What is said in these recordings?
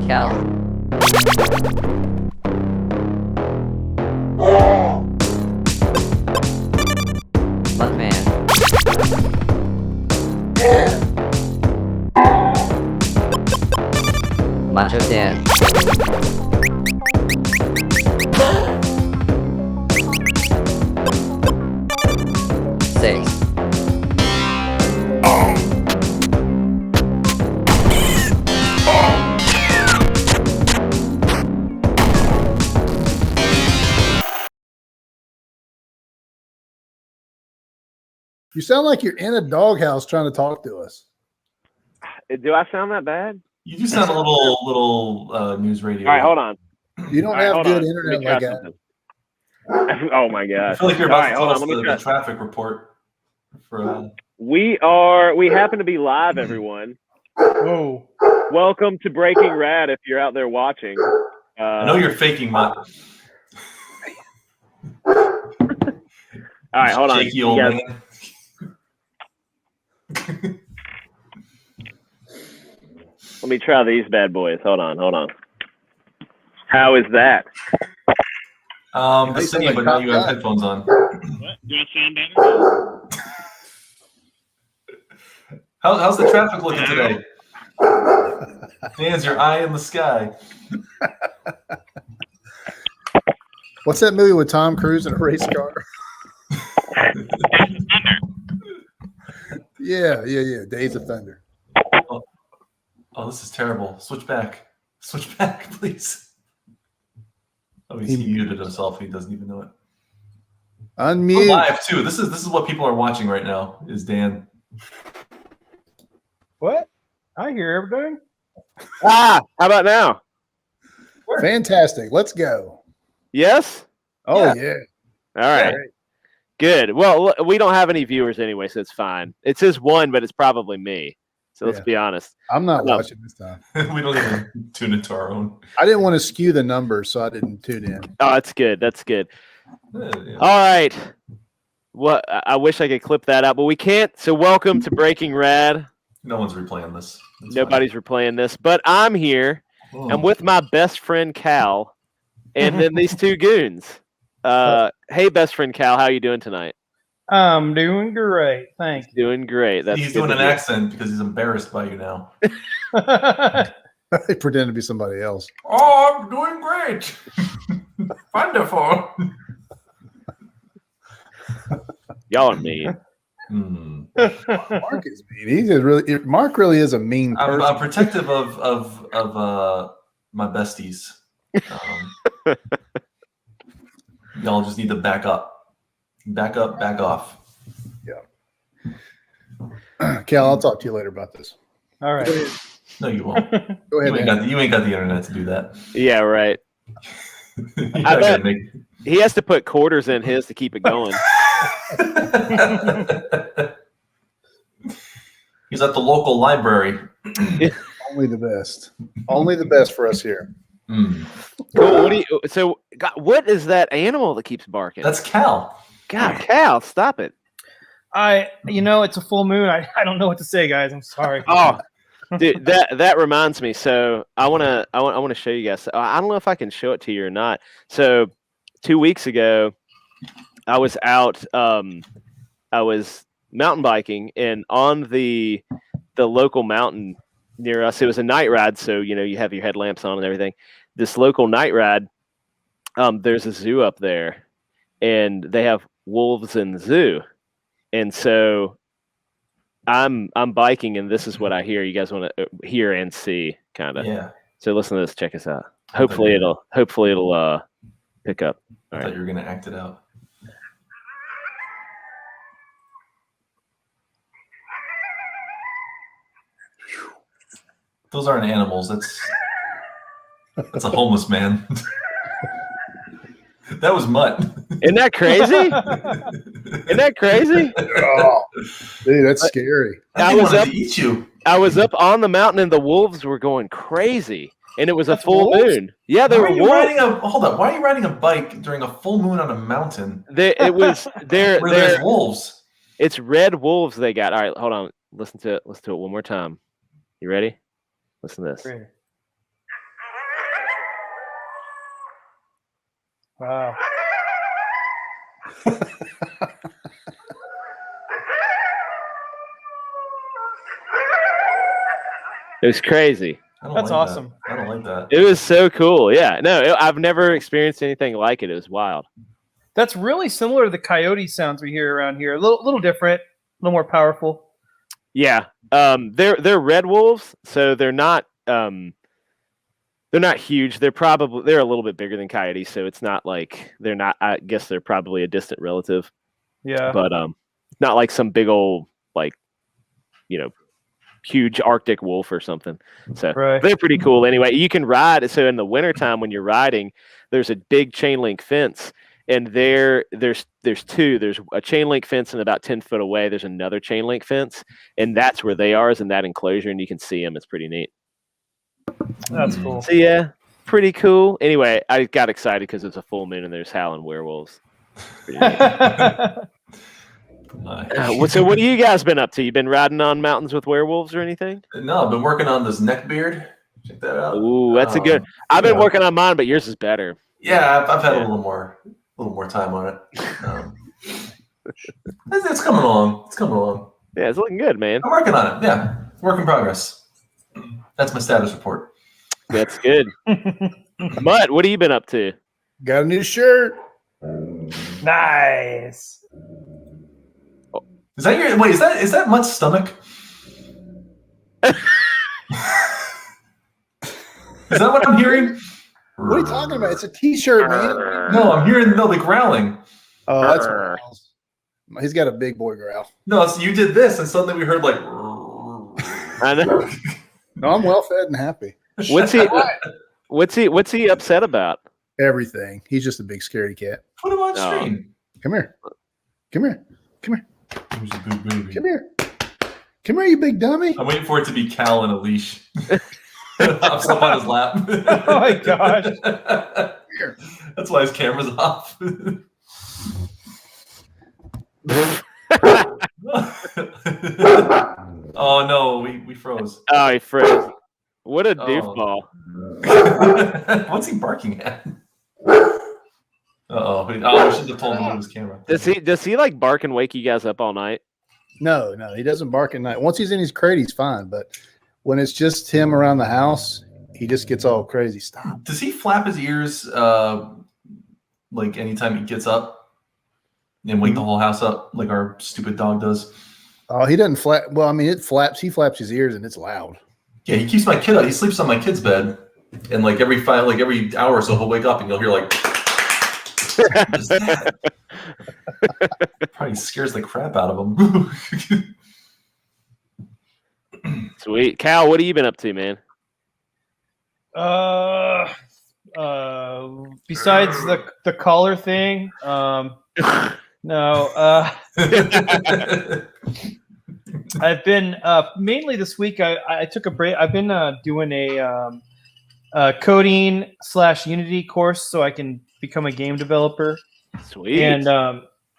Cal. Mutt Man. Macho Dan. Six. You sound like you're in a doghouse trying to talk to us. Do I sound that bad? You do sound a little news radio. All right, hold on. You don't have good internet like that. Oh my gosh! I feel like you're about to tell us Let me the traffic report. For we happen to be live, everyone. Whoa! Welcome to Breaking Rad. If you're out there watching, I know you're faking, Mutt. All right, hold on. Shaky old man. Let me try these bad boys. Hold on. How is that? The same, but now you have headphones on. What? Do I sound better? How's the traffic looking today? Dan's your eye in the sky. What's that movie with Tom Cruise in a race car? Yeah. Days of Thunder. Oh, this is terrible. Switch back, please. Oh, he muted himself. He doesn't even know it. Unmute. We're live too. This is what people are watching right now. Is Dan? What? I hear everything. How about now? Fantastic. Let's go. Yes. Oh yeah. All right. Good. Well, we don't have any viewers anyway, so it's fine. It says one, but it's probably me. So let's be honest. I'm not watching this time. We don't even tune into our own. I didn't want to skew the numbers, so I didn't tune in. Oh, that's good. Yeah. All right. Well, I wish I could clip that out, but we can't. So welcome to Breaking Rad. No one's replaying this. Nobody's replaying this, but I'm here. I'm with my best friend Cal, and then these two goons. Hey, best friend Cal, how you doing tonight? I'm doing great, thanks. Doing great. He's doing an accent because he's embarrassed by you now. They pretend to be somebody else. Oh, I'm doing great. Wonderful. Y'all are mean. Mark is mean. Mark really is a mean person. I'm protective of my besties. Y'all just need to back up. Back off. Yeah. Cal, I'll talk to you later about this. All right. No, you won't. Go ahead. You ain't got the internet to do that. Yeah, right. I bet he has to put quarters in his to keep it going. He's at the local library. Only the best. Only the best for us here. Cool. What is that animal that keeps barking? That's Cal. God, Cal, stop it. It's a full moon. I don't know what to say, guys. I'm sorry. Oh, dude, that reminds me. So I want to show you guys. I don't know if I can show it to you or not. So 2 weeks ago, I was out. I was mountain biking, and on the local mountain near us, it was a night ride. So you have your headlamps on and everything. This local night ride. There's a zoo up there, and they have wolves in the zoo. And so I'm biking, and this is what I hear. You guys want to hear and see, kind of. Yeah. So listen to this. Check us out. Hopefully it'll pick up. I thought you were gonna act it out. Those aren't animals. That's a homeless man. That was Mutt. Isn't that crazy? Isn't that crazy? Oh, dude, that's scary. I wanted to eat you. I was up on the mountain, and the wolves were going crazy, and it was a full moon. Yeah, they were wolves. Hold up. Why are you riding a bike during a full moon on a mountain? There's wolves. It's red wolves they got. All right, hold on. Listen to it one more time. You ready? Listen to this. Ready. Wow. It was crazy. I don't That's like awesome. That. I don't like that. It was so cool. Yeah. No, I've never experienced anything like it. It was wild. That's really similar to the coyote sounds we hear around here. A little different, a little more powerful. Yeah. They're red wolves, so they're not huge. They're a little bit bigger than coyotes, so it's not like they're not. I guess they're probably a distant relative, Yeah. but not like some big old huge Arctic wolf or something. So Right. they're pretty cool. Anyway, you can ride. So in the wintertime when you're riding, there's a big chain link fence. And there's two. There's a chain link fence, and about 10 foot away, there's another chain link fence, and that's where they are, is in that enclosure, and you can see them. It's pretty neat. That's cool. So yeah, pretty cool. Anyway, I got excited because it's a full moon and there's howling werewolves. Pretty neat. So what have you guys been up to? You been riding on mountains with werewolves or anything? No, I've been working on this neck beard. Check that out. Ooh, that's a good. I've been working on mine, but yours is better. Yeah, I've had a little more time on it. It's coming along. It's coming along. Yeah, it's looking good, man. I'm working on it. Yeah, work in progress. That's my status report. That's good. Mutt, what have you been up to? Got a new shirt. Nice. Is that your wait? Is that Mutt's stomach? Is that what I'm hearing? What are you talking about? It's a t-shirt, man. No, I'm hearing the growling. Oh, that's growls. He's got a big boy growl. No, so you did this, and suddenly we heard like. I know. No, I'm well fed and happy. What's he upset about? Everything. He's just a big scaredy cat. Put him on stream. Come here. Come here. Come here. Who's a big baby? Come here. Come here, you big dummy. I'm waiting for it to be Cal in a leash. Hops up on his lap. Oh my gosh. That's why his camera's off. Oh no, we froze. Oh, he froze. What a doofball. What's he barking at? Uh-oh. I should have told him to move his camera. Does he like bark and wake you guys up all night? No, he doesn't bark at night. Once he's in his crate, he's fine. But when it's just him around the house, he just gets all crazy. Stop. Does he flap his ears like anytime he gets up and wake the whole house up like our stupid dog does? Oh, he doesn't flap. Well, I mean, it flaps. He flaps his ears and it's loud. Yeah, he keeps my kid up. He sleeps on my kid's bed, and like every hour or so, he'll wake up and you'll hear like. Probably scares the crap out of him. Sweet. Cal, what have you been up to, man? Besides the collar thing, no. I've been mainly this week. I took a break. I've been doing a coding/Unity course so I can become a game developer. Sweet. And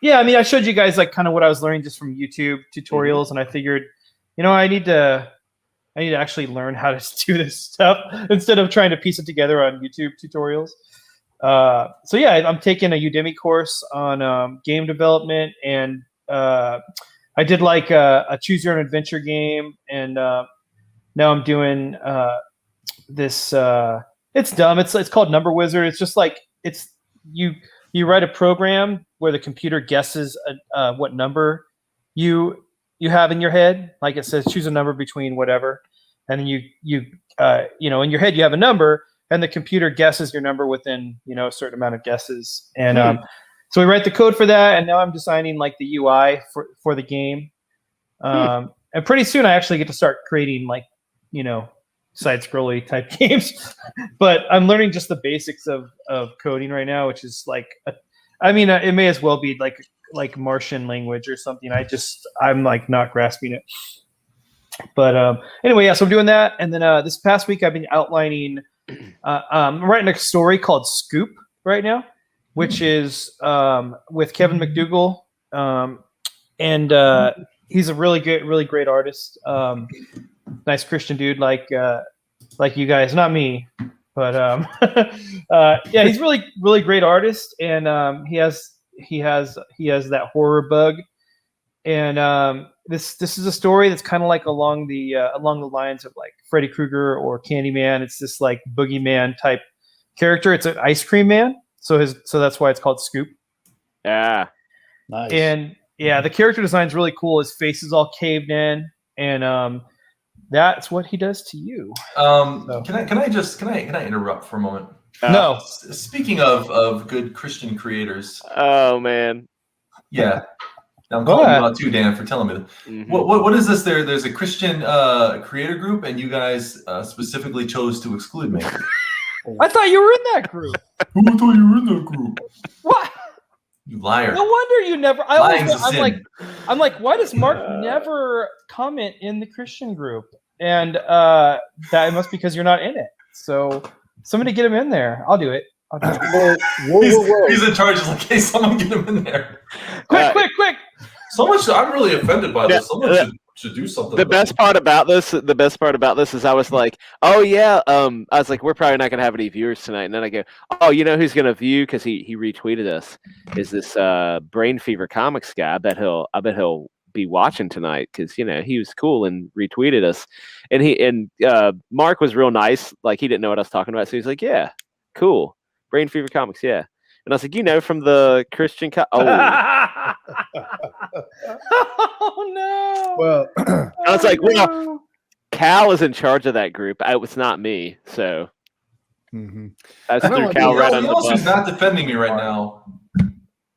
yeah, I mean, I showed you guys like kind of what I was learning just from YouTube tutorials, and I figured, I need to actually learn how to do this stuff instead of trying to piece it together on YouTube tutorials. So yeah, I'm taking a Udemy course on game development, and I did like a choose your own adventure game, and now I'm doing this. It's dumb. It's called Number Wizard. It's just like you write a program where the computer guesses what number you have in your head. Like it says, choose a number between whatever, and then you in your head you have a number, and the computer guesses your number within a certain amount of guesses. And so we write the code for that, and now I'm designing like the UI for the game. And pretty soon I actually get to start creating like side-scrolly type games. But I'm learning just the basics of coding right now, which is like it may as well be like Martian language or something. I'm like not grasping it. But anyway, yeah, so I'm doing that. And then this past week I've been outlining I'm writing a story called Scoop right now, which is with Kevin McDougall. And he's a really great artist. Nice Christian dude like you guys, not me. But yeah, he's really really great artist, and he has that horror bug, and this is a story that's kind of like along the lines of like Freddy Krueger or Candyman. It's this like boogeyman type character. It's an ice cream man, so that's why it's called Scoop. Yeah. Nice. And yeah, the character design is really cool. His face is all caved in, and that's what he does to you. Can I interrupt for a moment? No. Speaking of good Christian creators. Oh man. Yeah. Now I'm calling you out too, Dan, for telling me that. Mhm. What is this? There's a Christian creator group, and you guys specifically chose to exclude me. I thought you were in that group. Who thought you were in that group? What? You liar. No wonder you never. Lying's a sin. I'm like, why does Mark never comment in the Christian group? And that must be because you're not in it. So somebody get him in there. I'll do it. He's in charge. He's like, hey, someone get him in there. Quick! Someone should. I'm really offended by this. Someone should do something. The best part about this is I was like, oh yeah, I was like, we're probably not gonna have any viewers tonight, and then I go, oh, you know who's gonna view because he retweeted us is this Brain Fever Comics guy. I bet he'll be watching tonight because he was cool and retweeted us, and Mark was real nice, like he didn't know what I was talking about, so he's like, yeah, cool, Brain Fever Comics, yeah. And I was like, from the Christian Oh no. Well, I was like, well, Cal is in charge of that group. It was not me, so I threw Cal right under the bus. Who's not defending me right now?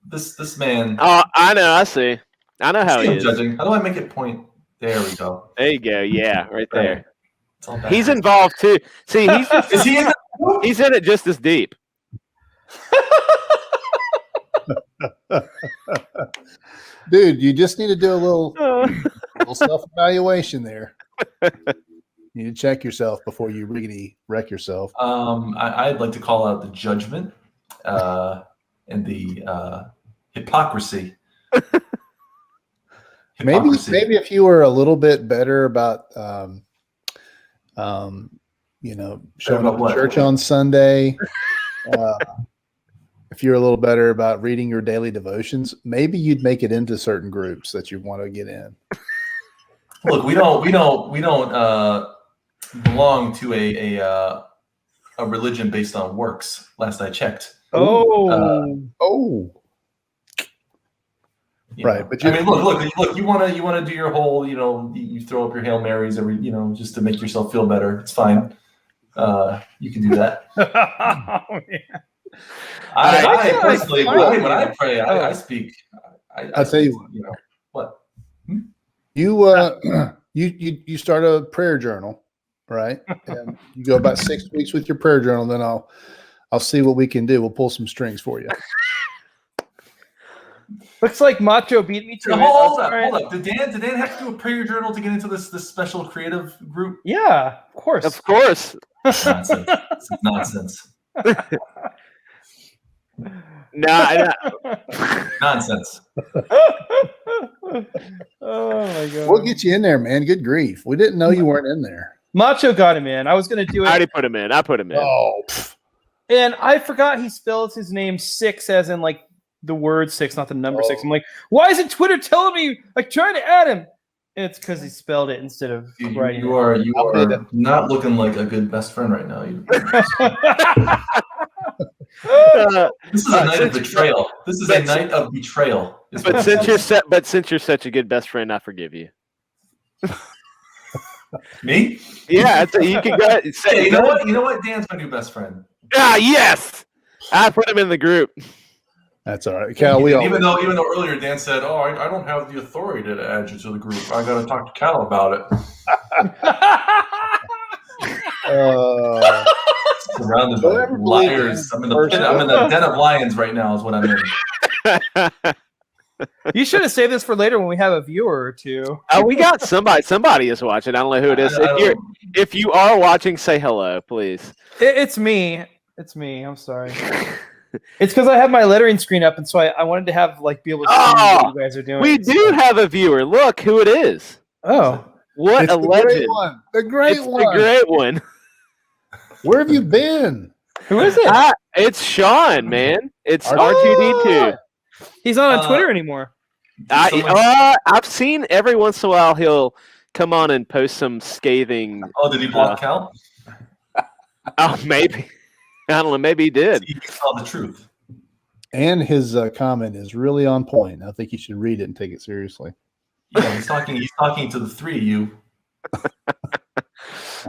This man. Oh, I know. I see. I know how he is. Judging. How do I make it point? There we go. There you go. Yeah, right there. He's He's involved too. See, Is he in the group? he's in it just as deep. dude, you just need to do a little self-evaluation there. You need to check yourself before you really wreck yourself. I'd like to call out the judgment and the hypocrisy. Maybe if you were a little bit better about showing up to church on Sunday, if you're a little better about reading your daily devotions, maybe you'd make it into certain groups that you want to get in. Look, we don't belong to a religion based on works. Last I checked. Right, but I mean, look. You want to do your whole, you throw up your Hail Marys every, just to make yourself feel better. It's fine. You can do that. I personally, when I pray, I speak. I'll tell you what. You start a prayer journal, right? And you go about 6 weeks with your prayer journal. Then I'll see what we can do. We'll pull some strings for you. Looks like Macho beat me to it. Hold up. Did Dan have to do a prayer journal to get into this special creative group? Yeah, of course. Of course. Nonsense. This is nonsense. Nonsense. Oh my god. We'll get you in there, man. Good grief. We didn't know you weren't in there. Macho got him in. I was going to do it. I already put him in. I put him in. Oh. And I forgot he spells his name 6 as in like the word 6, not the number 6. I'm like, why isn't Twitter telling me like trying to add him? It's because he spelled it instead of writing. You are not looking like a good best friend right now. This is a night of betrayal. This is a night of betrayal. But since you're such a good best friend, I forgive you. Me? Yeah, you can go ahead and say. Hey, you know what? Dan's my new best friend. Ah, yes. I put him in the group. That's all right, Cal. Even though earlier Dan said, "Oh, I don't have the authority to add you to the group. I got to talk to Cal about it." Surrounded by liars. I'm in the den of lions right now. Is what I'm in. You should have saved this for later when we have a viewer or two. Oh, we got somebody. Somebody is watching. I don't know who it is. If you are watching, say hello, please. It's me. It's me. I'm sorry. It's because I have my lettering screen up, and so I wanted to have be able to see what you guys are doing. We do have a viewer. Look who it is. Oh, what it's a legend! The great one. The great one. Where have you been? Who is it? It's Sean, man. It's R2D2. R2D2. He's not on Twitter anymore. I've seen every once in a while he'll come on and post some scathing. Oh, did he block Cal? Oh, maybe. I don't know. Maybe he did. He saw the truth. And his comment is really on point. I think you should read it and take it seriously. Yeah, he's talking to the three of you.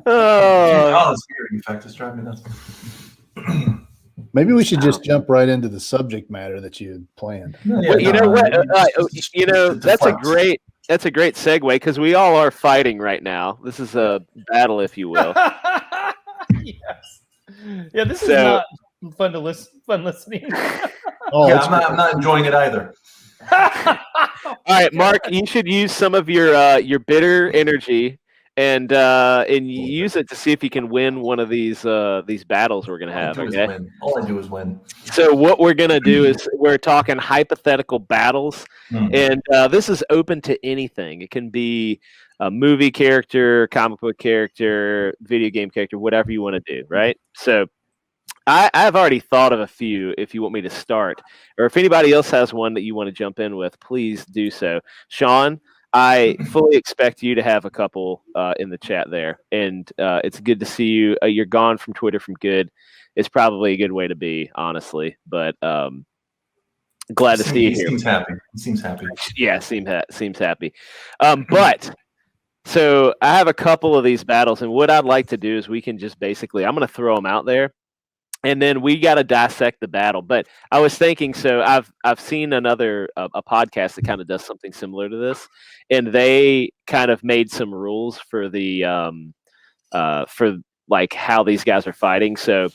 Oh, It's weird. In fact, it's driving me nuts. Maybe we should just jump right into the subject matter that you had planned. well, you know what? That's a great segue because we all are fighting right now. This is a battle, if you will. Yes. Yeah, this is not fun to listen. Fun listening. Oh, I'm not enjoying it either. All right, Mark, you should use some of your bitter energy and use it to see if you can win one of these battles we're gonna have. Okay. All I do is win. So what we're gonna do is we're talking hypothetical battles, and this is open to anything. It can be a movie character, comic book character, video game character, whatever you want to do. Right. So I've already thought of a few. If you want me to start, or if anybody else has one that you want to jump in with, please do so. Sean, I fully expect you to have a couple in the chat there, and it's good to see you. You're gone from Twitter from good. It's probably a good way to be, honestly. But glad to see you here. He seems happy. Yeah, seems happy. But so I have a couple of these battles, and what I'd like to do is we can just basically I'm going to throw them out there. And then we got to dissect the battle. But I was thinking, so I've seen another a podcast that kind of does something similar to this, and they kind of made some rules for the for like how these guys are fighting. So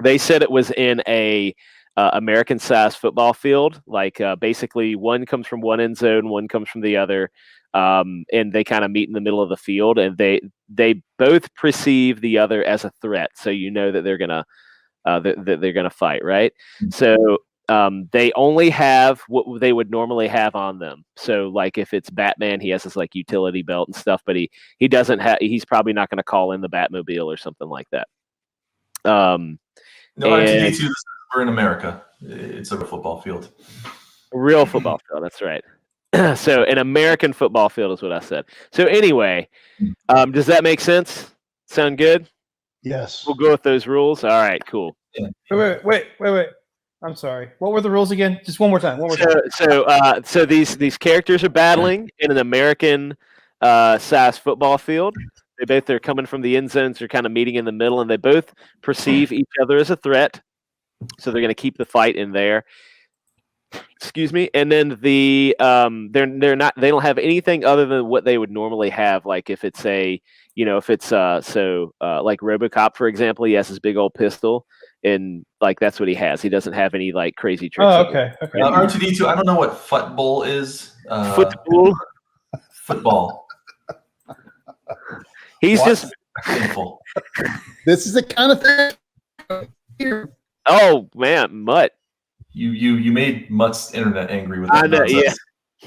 they said it was in a American-sized football field. Like basically, one comes from one end zone, one comes from the other, and they kind of meet in the middle of the field, and they both perceive the other as a threat. So you know that they're gonna fight, right? So they only have what they would normally have on them. So like if it's Batman, he has his like utility belt and stuff, but he doesn't have. He's probably not going to call in the Batmobile or something like that. No, R2D2, we're in America. It's a football field. Real football field. That's right. So an American football field is what I said. So anyway, does that make sense? Sound good? Yes. We'll go with those rules. All right, cool. Wait. I'm sorry. What were the rules again? Just one more time. So these characters are battling in an American size football field. They both are coming from the end zones. They're kind of meeting in the middle, and they both perceive each other as a threat. So they're going to keep the fight in there. Excuse me. And then they're not. They don't have anything other than what they would normally have. Like if it's like RoboCop, for example, he has his big old pistol, and like that's what he has. He doesn't have any like crazy tricks. Oh, okay. R2D2, I don't know what football is. Football. He's What? just Painful. This is the kind of thing here. oh man, Mutt. You made Mutt's internet angry with that. I know, nonsense.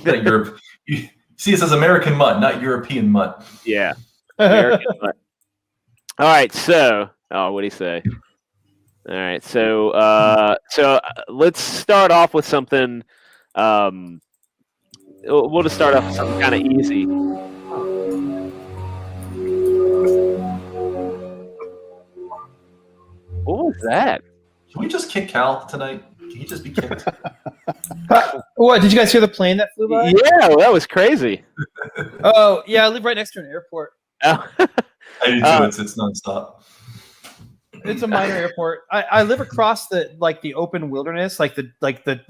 That you see, it says American Mutt, not European Mutt. Yeah. American Mutt. All right, so what do you say? All right, so let's start off with something. We'll just start off with something kind of easy. What was that? Can we just kick Cal tonight? Can he just be kicked? What? Did you guys hear the plane that flew by? Yeah, that was crazy. Oh, yeah. I live right next to an airport. Oh. I do too. It's nonstop. It's a minor airport. I live across the open wilderness, like the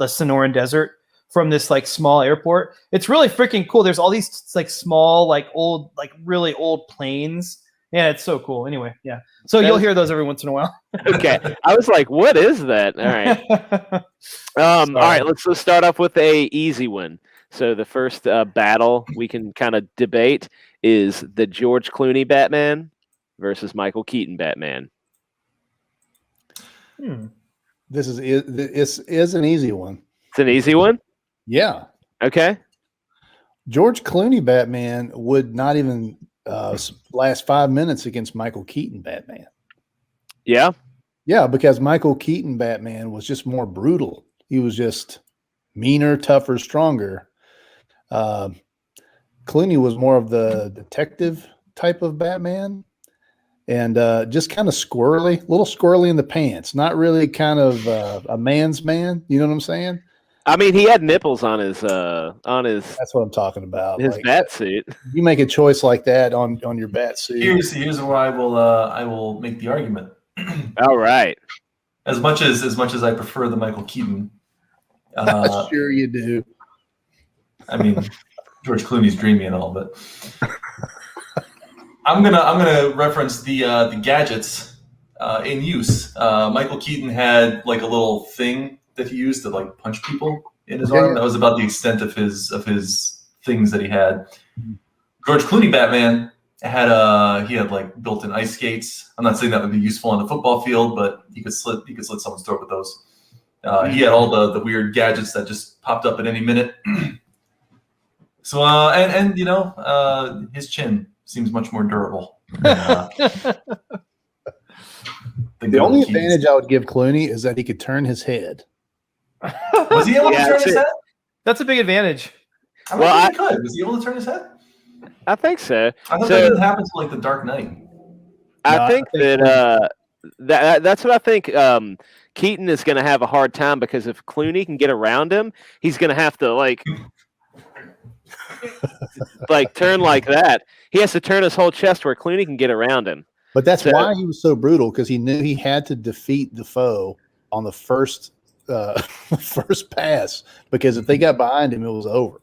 Sonoran Desert from this like small airport. It's really freaking cool. There's all these like small, like old, like really old planes. Yeah, it's so cool. Anyway, yeah. So you'll hear those every once in a while. Okay. I was like, what is that? All right. All right, let's start off with a easy one. So the first battle we can kind of debate is the George Clooney Batman versus Michael Keaton Batman. This is an easy one. It's an easy one? Yeah. Okay. George Clooney Batman would not even last 5 minutes against Michael Keaton Batman. Yeah. Yeah, because Michael Keaton Batman was just more brutal. He was just meaner, tougher, stronger. Clooney was more of the detective type of Batman, and just kind of squirrely, a little squirrely in the pants. Not really kind of a man's man. You know what I'm saying? I mean, he had nipples on his That's what I'm talking about. his Like, bat suit. you make a choice like that on your bat suit. Here's where I will make the argument. All right. As much as I prefer the Michael Keaton, Sure you do. I mean, George Clooney's dreamy and all, but I'm gonna reference the gadgets in use. Michael Keaton had like a little thing that he used to like punch people in his arm. Yeah. That was about the extent of his things that he had. George Clooney Batman had like built-in ice skates. I'm not saying that would be useful on the football field, but he could slit someone's throat with those. He had all the weird gadgets that just popped up at any minute. So and you know, his chin seems much more durable. The only advantage I would give Clooney is that he could turn his head. Was he able to turn his head? That's a big advantage. I don't think he could. Was he able to turn his head? I think so. I thought that didn't happen until like The Dark Knight. I think that's what I think. Keaton is going to have a hard time because if Clooney can get around him, he's going to have to like turn like that. He has to turn his whole chest where Clooney can get around him. But that's why he was so brutal, because he knew he had to defeat the foe on the first pass, because if they got behind him, it was over.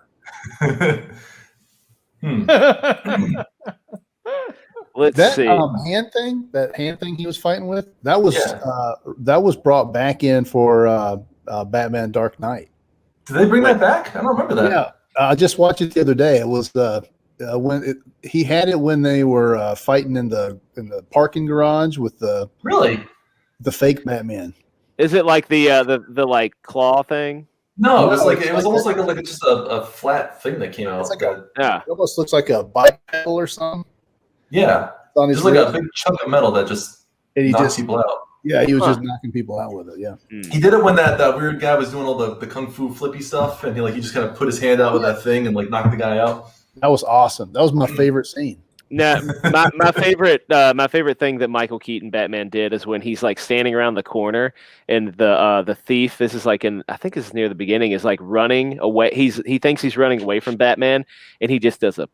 Let's see. That hand thing he was fighting with, that was brought back in for Batman Dark Knight. Did they bring that back? I don't remember that. Yeah, I just watched it the other day. It was he had it when they were fighting in the parking garage with the fake Batman. Is it like the like claw thing? No, it was almost like just a flat thing that came out. It almost looks like a bike pedal or something. Yeah, just like a big chunk of metal that just knocks people out. Yeah, he was just knocking people out with it. Yeah, he did it when that weird guy was doing all the kung fu flippy stuff, and he just kind of put his hand out with that thing and like knocked the guy out. That was awesome. That was my favorite scene. No, my favorite thing that Michael Keaton Batman did is when he's like standing around the corner and the thief, this is like I think this is near the beginning, is like running away. He thinks he's running away from Batman, and he just does a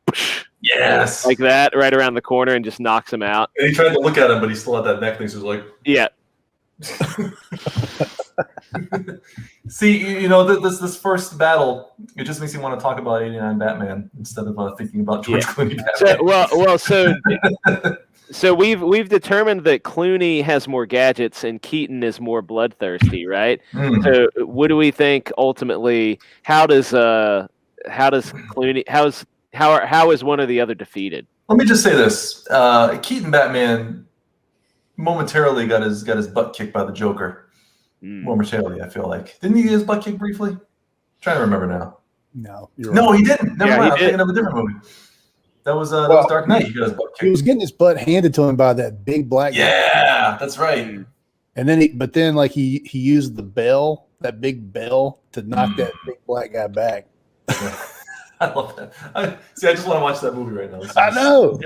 yes like that right around the corner and just knocks him out. And he tried to look at him, but he still had that neck thing. So he was like, yeah. See, you know, this first battle, it just makes me want to talk about '89 Batman instead of thinking about George Clooney Batman. So we've determined that Clooney has more gadgets and Keaton is more bloodthirsty, right? So what do we think ultimately? How is Clooney? How is one or the other defeated? Let me just say this: Keaton Batman momentarily got his butt kicked by the Joker. Momentarily, I feel like. Didn't he get his butt kicked briefly? I'm trying to remember now. No, he didn't. Never mind. I'm thinking of a different movie. That was Dark Knight. He got his butt kicked. He was getting his butt handed to him by that big black guy. Yeah, that's right. And then he used that big bell to knock that big black guy back. I love that. I just want to watch that movie right now. I know.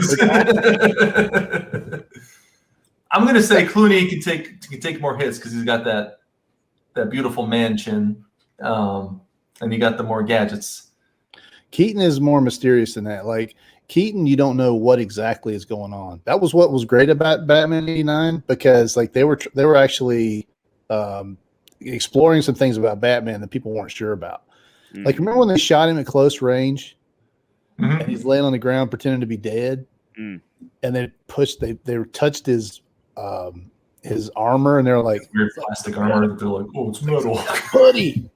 I'm gonna say Clooney can take more hits because he's got that beautiful man chin, and he got the more gadgets. Keaton is more mysterious than that. Like Keaton, you don't know what exactly is going on. That was what was great about Batman '89, because like they were actually exploring some things about Batman that people weren't sure about. Like, remember when they shot him at close range, and he's laying on the ground pretending to be dead, and they touched his armor, and they're like, weird plastic armor that they're like, oh, it's metal, buddy.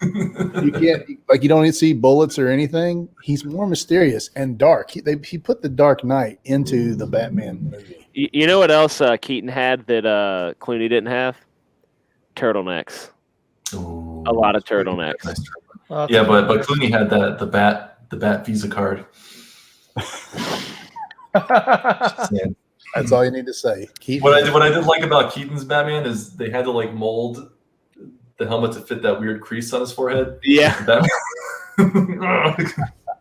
You don't see bullets or anything. He's more mysterious and dark. He put the Dark Knight into the Batman movie. You know what else Keaton had that Clooney didn't have? Turtlenecks. Ooh, a lot of turtlenecks. Nice. Yeah, but Clooney had the bat Visa card. That's all you need to say. Keaton. What I did like about Keaton's Batman is they had to like mold the helmet to fit that weird crease on his forehead. Yeah. Batman.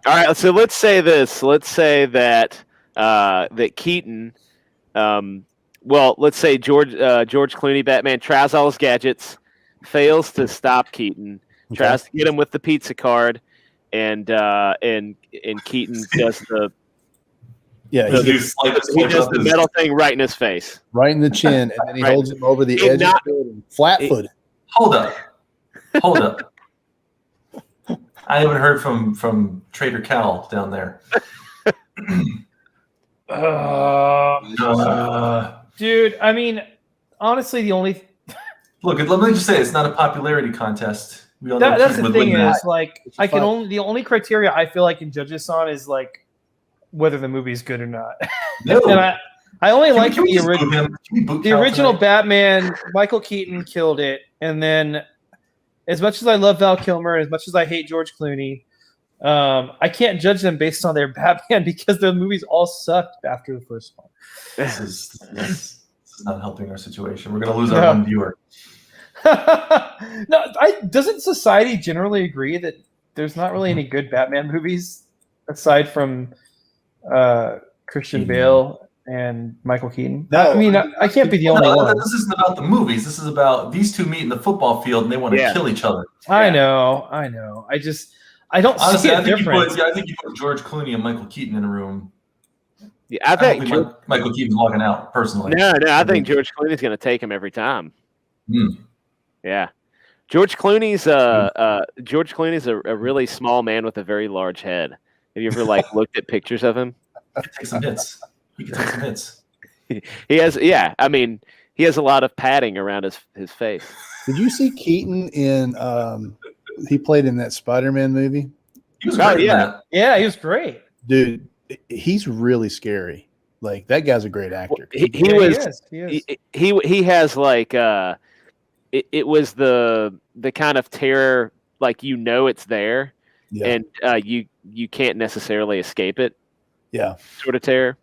All right, so let's say this. Let's say that that Keaton, let's say George Clooney Batman tries all his gadgets, fails to stop Keaton, tries to get him with the pizza card, and Keaton does the he does the metal thing right in his face, right in the chin, and then he holds him over the edge of the building, flat-footed. Hold up. I haven't heard from Trader Cal down there. Dude, I mean, honestly, the only look. Let me just say, it's not a popularity contest. We all that's the thing that. is like the only criteria I feel I can judge this on is like whether the movie is good or not. No. And I only like Can we the just boot him? Can we boot the Cal original tonight? Batman. Michael Keaton killed it, and then as much as I love Val Kilmer, as much as I hate George Clooney, I can't judge them based on their Batman because the movies all sucked after the first one. This is not helping our situation. We're gonna lose our one viewer. Doesn't society generally agree that there's not really any good Batman movies aside from Christian Bale and Michael Keaton? No, I mean, I can't be the only one. This isn't about the movies. This is about these two meet in the football field and they want to kill each other. I know. I don't Honestly, see a I think difference. I think you put George Clooney and Michael Keaton in a room. Yeah, I think Michael Keaton's walking out personally. No, I think George Clooney's going to take him every time. Hmm. Yeah, George Clooney's a really small man with a very large head. Have you ever looked at pictures of him? He can take some hits. He has, yeah. I mean, he has a lot of padding around his face. Did you see Keaton in? He played in that Spider-Man movie. He was great in that. Yeah, he was great. Dude, he's really scary. Like that guy's a great actor. He has like it was the kind of terror it's there, and you can't necessarily escape it. Yeah, sort of terror.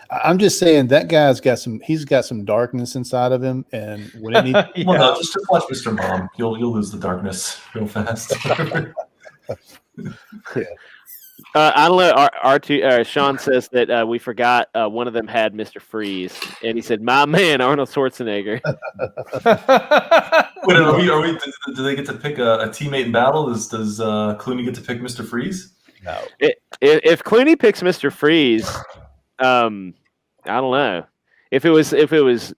I'm just saying that guy's got some darkness inside of him, and when it needs, Well, no, just watch Mr. Mom. You'll lose the darkness real fast. I don't know. Sean says that we forgot one of them had Mr. Freeze, and he said, "My man, Arnold Schwarzenegger." Wait, are we? Do they get to pick a teammate in battle? Does Clooney get to pick Mr. Freeze? no. If Clooney picks Mr. Freeze, I don't know. If it was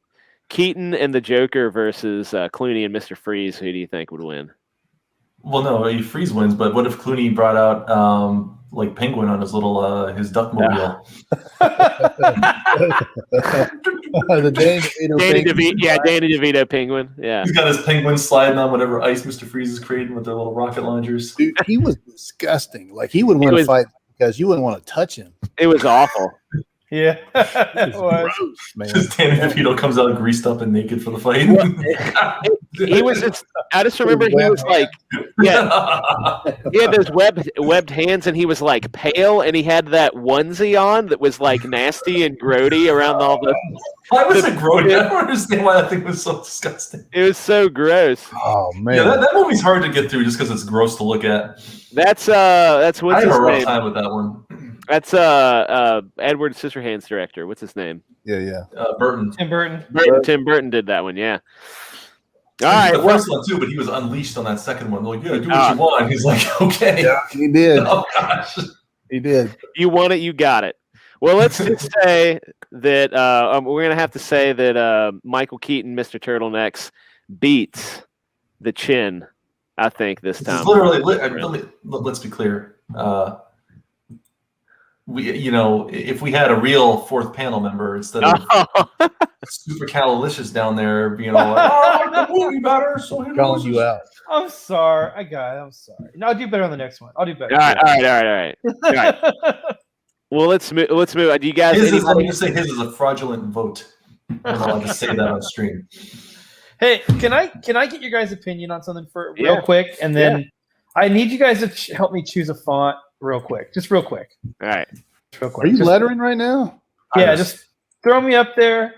Keaton and the Joker versus Clooney and Mr. Freeze, who do you think would win? Well, no, Freeze wins. But what if Clooney brought out Penguin on his little his duckmobile? The Danny DeVito Penguin. Yeah, he's got his penguin sliding on whatever ice Mr. Freeze is creating with their little rocket launchers. Dude, he was disgusting. Like he would win a fight because you wouldn't want to touch him. It was awful. Yeah, it was gross, man. Just Danny DeVito comes out greased up and naked for the fight. He was just. I just remember he was like, he had those webbed hands, and he was like pale, and he had that onesie on that was like nasty and grody around all the. Why was it grody? I don't understand why that thing was so disgusting. It was so gross. Oh man, yeah, that movie's hard to get through just because it's gross to look at. That's what's I had his a rough name? time with that one. That's Edward Scissorhands director. What's his name? Yeah. Burton. Tim Burton. Tim Burton did that one. Yeah. All right. The first one too, but he was unleashed on that second one. They're like, yeah, do what you want. He's like, okay. Yeah, he did. Oh gosh. He did. You want it, you got it. Well, let's just say that we're gonna have to say that Michael Keaton, Mr. Turtlenecks, beats the Chin. I think this time. Let's be clear. If we had a real fourth panel member instead of super calilicious down there being all like, "Oh, the movie better," so Calling you out. I'm sorry. I'm sorry. No, I'll do better on the next one. I'll do better. All right. Well, let's move. Do you guys? Let me just say, his is a fraudulent vote. I'm allowed to say that on stream. Hey, can I get your guys' opinion on something real quick, and then I need you guys to help me choose a font real quick, just real quick. All right. Real quick. Are you lettering right now? Yeah, just throw me up there.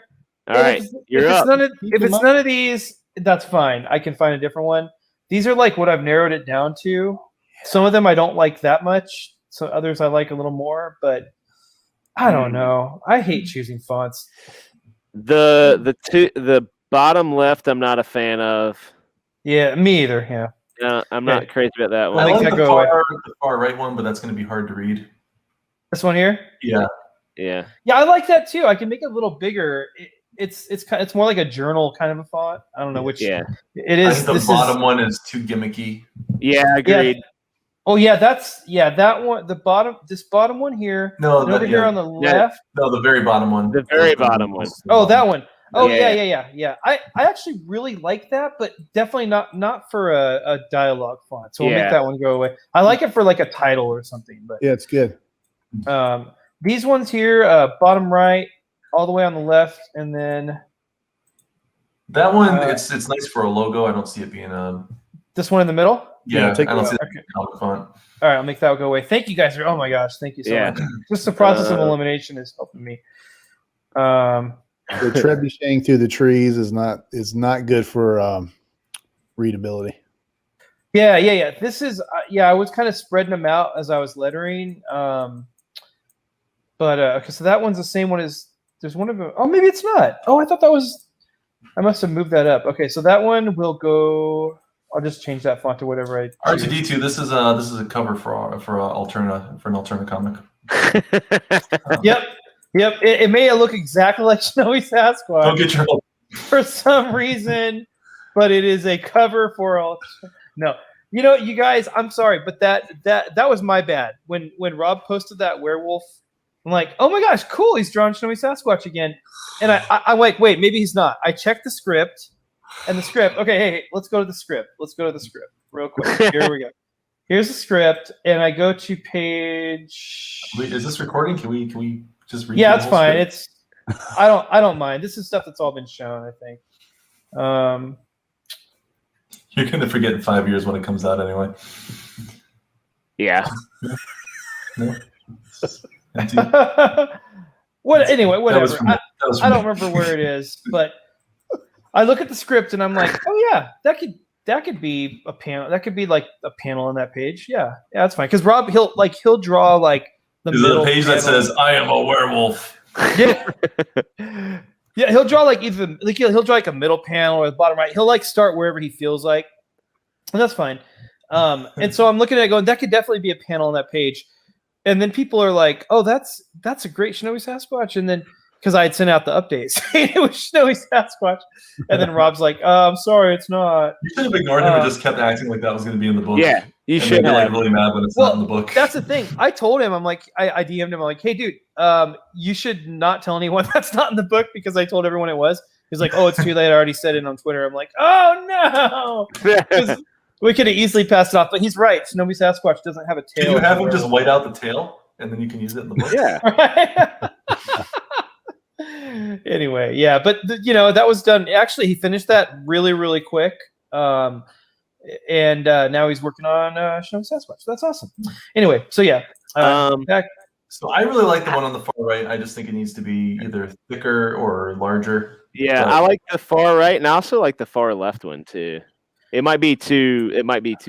All right, you're if up. It's none of these, that's fine. I can find a different one. These are like what I've narrowed it down to. Some of them I don't like that much. So others I like a little more, but I don't know. I hate choosing fonts. The bottom left, I'm not a fan of. Yeah, me either. Yeah. No, I'm not Okay. crazy about that I one. think like that the go away. far right one, but that's going to be hard to read. This one here. Yeah. Yeah. Yeah, I like that too. I can make it a little bigger. It's more like a journal kind of a font. I don't know which. Yeah. It I is. think the bottom one is too gimmicky. Yeah, agreed. Oh yeah, that one. This bottom one here. No, and over here on the left. No, the very bottom one. The very bottom one. Oh, that one. Oh Yeah. yeah. I actually really like that, but definitely not for a dialogue font. So we'll make that one go away. I like it for like a title or something. But Yeah, it's good. these ones here, bottom right, all the way on the left, and then That one, it's nice for a logo. I don't see it being a. this one in the middle. Yeah, take I don't it see out. that being a comic font. All right, I'll make that go away. Thank you guys. Oh my gosh, thank you so much. Just the process of elimination is helping me. The trebucheting through the trees is not good for readability. Yeah. This is I was kind of spreading them out as I was lettering. But okay, so that one's the same one as there's one of them. Oh, maybe it's not. Oh, I thought that was. I must have moved that up. Okay, so that one will go. I'll just change that font to whatever I. R2D2. This is a cover for an Alterna comic. Yep. It may look exactly like Snowy Sasquatch. Don't get your hopes. For some reason, but it is a cover for no. You know, you guys, I'm sorry, but that was my bad. When Rob posted that werewolf, I'm like, oh my gosh, cool, he's drawn Snowy Sasquatch again. And I'm like, wait, maybe he's not. I checked the script, and the script. Okay, hey, let's go to the script. Let's go to the script real quick. Here we go. Here's the script, and I go to page. Wait, is this recording? Can we just read? Yeah, it's fine. It's I don't mind. This is stuff that's all been shown, I think. You're gonna forget in 5 years when it comes out anyway. Yeah. No? Anyway, whatever. I don't me. remember where it is, but I look at the script and I'm like, oh yeah, that could be a panel. That could be like a panel on that page. Yeah, that's fine. Because Rob, he'll draw like the Is middle it a page that says "I am a werewolf"? Yeah. Yeah, he'll draw like either he'll draw like a middle panel or the bottom right. He'll like start wherever he feels like, and that's fine. And so I'm looking at it going, that could definitely be a panel on that page. And then people are like, "Oh, that's a great Snowy Sasquatch." And then because I had sent out the updates, it was Snowy Sasquatch. And then Rob's like, "I'm sorry, it's not." You should have ignored him and just kept acting like that was going to be in the book. Yeah, you and should then be have. like really mad when it's not in the book. That's the thing. I told him, I'm like, I DM'd him. I'm like, hey, dude, you should not tell anyone that's not in the book because I told everyone it was. He's like, oh, it's too late. I already said it on Twitter. I'm like, oh no. 'Cause we could have easily passed it off, but he's right. Snowy Sasquatch doesn't have a tail. Can you have him just white out the tail and then you can use it in the book? Yeah. Anyway, yeah, but that was done. Actually, he finished that really, really quick. And now he's working on Snowy Sasquatch. That's awesome. Anyway, so yeah. Back. So I really like the one on the far right. I just think it needs to be either thicker or larger. Yeah, I like the far right, and I also like the far left one too. It might be too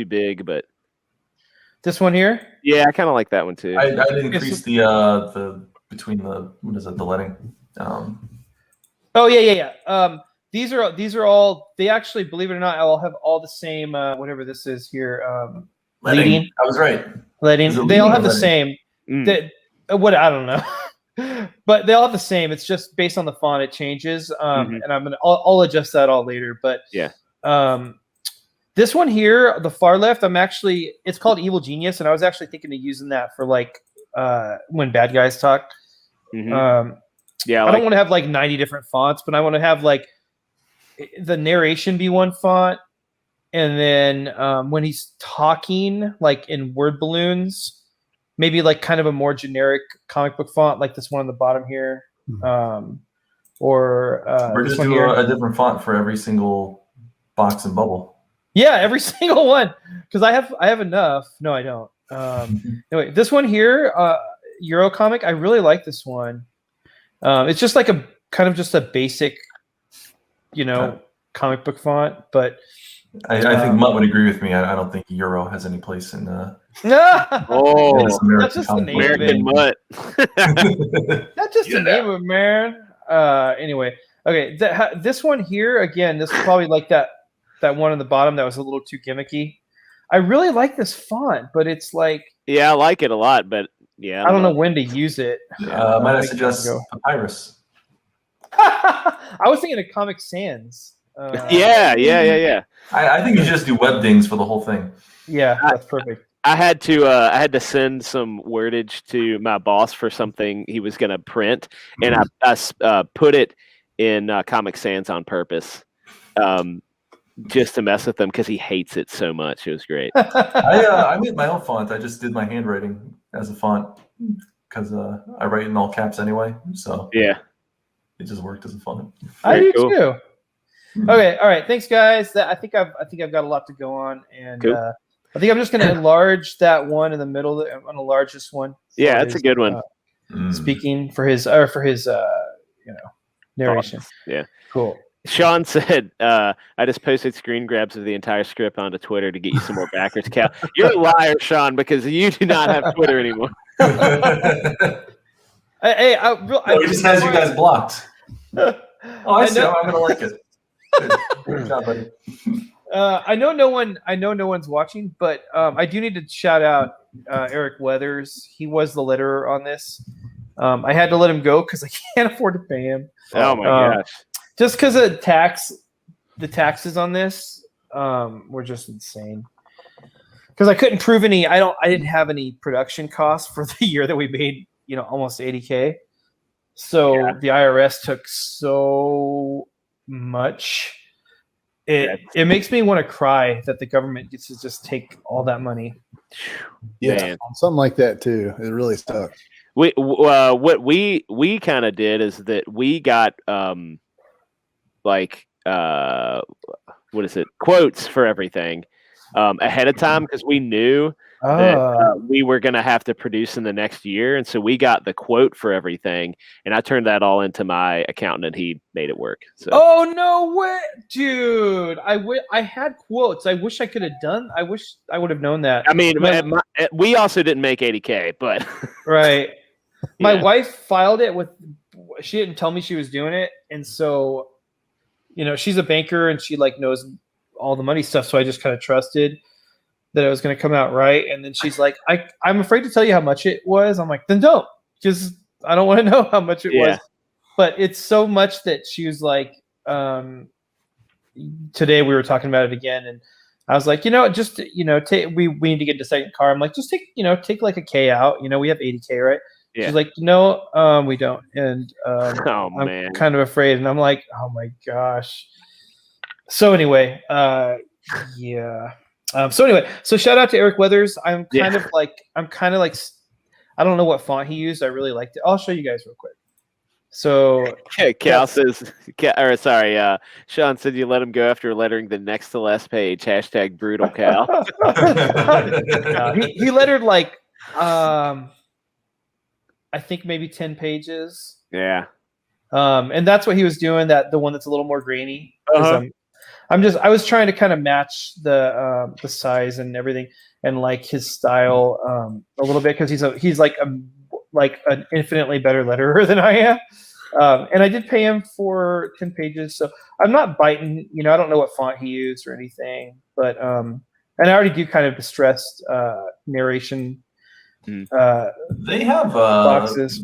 big, but This one here. yeah, I kind of like that one too. I'd increase the between the the letting. Oh yeah. These are all. They actually, believe it or not, I will have all the same. Whatever this is here. Leading. I was right. Leading. They all have the leading? same. What I don't know, but they all have the same. It's just based on the font, it changes. And I'll adjust that all later. But yeah. This one here, the far left, it's called Evil Genius, and I was actually thinking of using that for like when bad guys talk. Yeah, I don't want to have like 90 different fonts, but I want to have like the narration be one font, and then when he's talking, like in word balloons, maybe like kind of a more generic comic book font, like this one on the bottom here, or we're this just one do here. a different font for every single box and bubble. Yeah, every single one, because I have enough. No, I don't. Anyway, this one here, Euro comic, I really like this one. It's just like a kind of just a basic, comic book font, but I think Mutt would agree with me. I don't think Euro has any place in Oh, this American that's just the comic name book of American it. Mutt. That's just the name of it, man. Anyway, okay, this one here again. This is probably like that one on the bottom that was a little too gimmicky. I really like this font, but it's like Yeah, I like it a lot, but yeah, I don't know when to use it. Might I suggest Papyrus? I was thinking of Comic Sans. Yeah. I think you should just do web dings for the whole thing. Yeah, that's perfect. I had to send some wordage to my boss for something he was going to print, and I put it in Comic Sans on purpose, just to mess with him because he hates it so much. It was great. I made my own font. I just did my handwriting as a font because I write in all caps anyway. So Yeah. it just worked as a font. I do cool. too. Okay, all right. Thanks, guys. I think I've got a lot to go on, and Cool. I think I'm just going to enlarge that one in the middle. I'm going to enlarge this one. Yeah, that's a good one. Speaking for his narration. Yeah. Cool. Sean said, I just posted screen grabs of the entire script onto Twitter to get you some more backers, Cal. You're a liar, Sean, because you do not have Twitter anymore. Hey, he just has you guys blocked. Oh, I see. I'm going to like it. Good job, buddy. I know no one's watching, but I do need to shout out Eric Weathers. He was the letterer on this. I had to let him go because I can't afford to pay him. Oh my gosh! Just because of the taxes on this were just insane. Because I couldn't prove any. I didn't have any production costs for the year that we made. Almost $80K. So the IRS took so much. It makes me want to cry that the government gets to just take all that money. Yeah, Man. something like that too. It really sucks. What we kind of did is that we got what is it, quotes for everything ahead of time because we knew that we were going to have to produce in the next year, and so we got the quote for everything, and I turned that all into my accountant, and he made it work. So. Oh no way, dude! I had quotes. I wish I could have done. I wish I would have known that. I mean, we also didn't make $80K, but right. My wife filed it with. She didn't tell me she was doing it, and so, she's a banker and she knows all the money stuff. So I just kind of trusted that it was going to come out right. And then she's like, I'm afraid to tell you how much it was. I'm like, then don't, because I don't want to know how much it was. But it's so much that she was like, today we were talking about it again, and I was like, we need to get the second car. I'm like, just take like a K out. We have $80K, right? Yeah. She's like, no, we don't. And I'm kind of afraid. And I'm like, oh my gosh. So anyway, so shout out to Eric Weathers. I'm kind of like, I don't know what font he used. I really liked it. I'll show you guys real quick. So Cal says, Sean said you let him go after lettering the next to last page. # brutal Cal. He lettered I think maybe 10 pages. Yeah. And that's what he was doing. The one that's a little more grainy. Uh-huh. I was trying to kind of match the size and everything and his style a little bit because he's like an infinitely better letterer than I am. And I did pay him for 10 pages, so I'm not biting. I don't know what font he used or anything, but and I already do kind of distressed narration. They have boxes.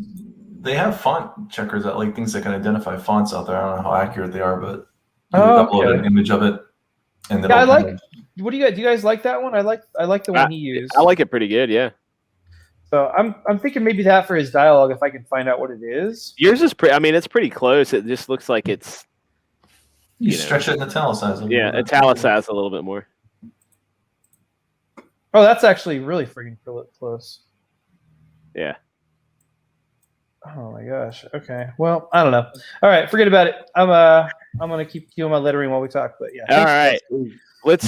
They have font checkers that things that can identify fonts out there. I don't know how accurate they are, but you upload an image of it. And I like. What do you guys like that one? I like the one he used. I like it pretty good. Yeah. So I'm thinking maybe that for his dialogue, if I can find out what it is. Yours is pretty. I mean, it's pretty close. It just looks like it's. You stretch it and italicize it. Yeah, italicize a little bit more. Oh, that's actually really freaking close. Yeah. Oh my gosh. Okay. Well, I don't know. All right, forget about it. I'm gonna keep doing my lettering while we talk. But yeah. All right. Let's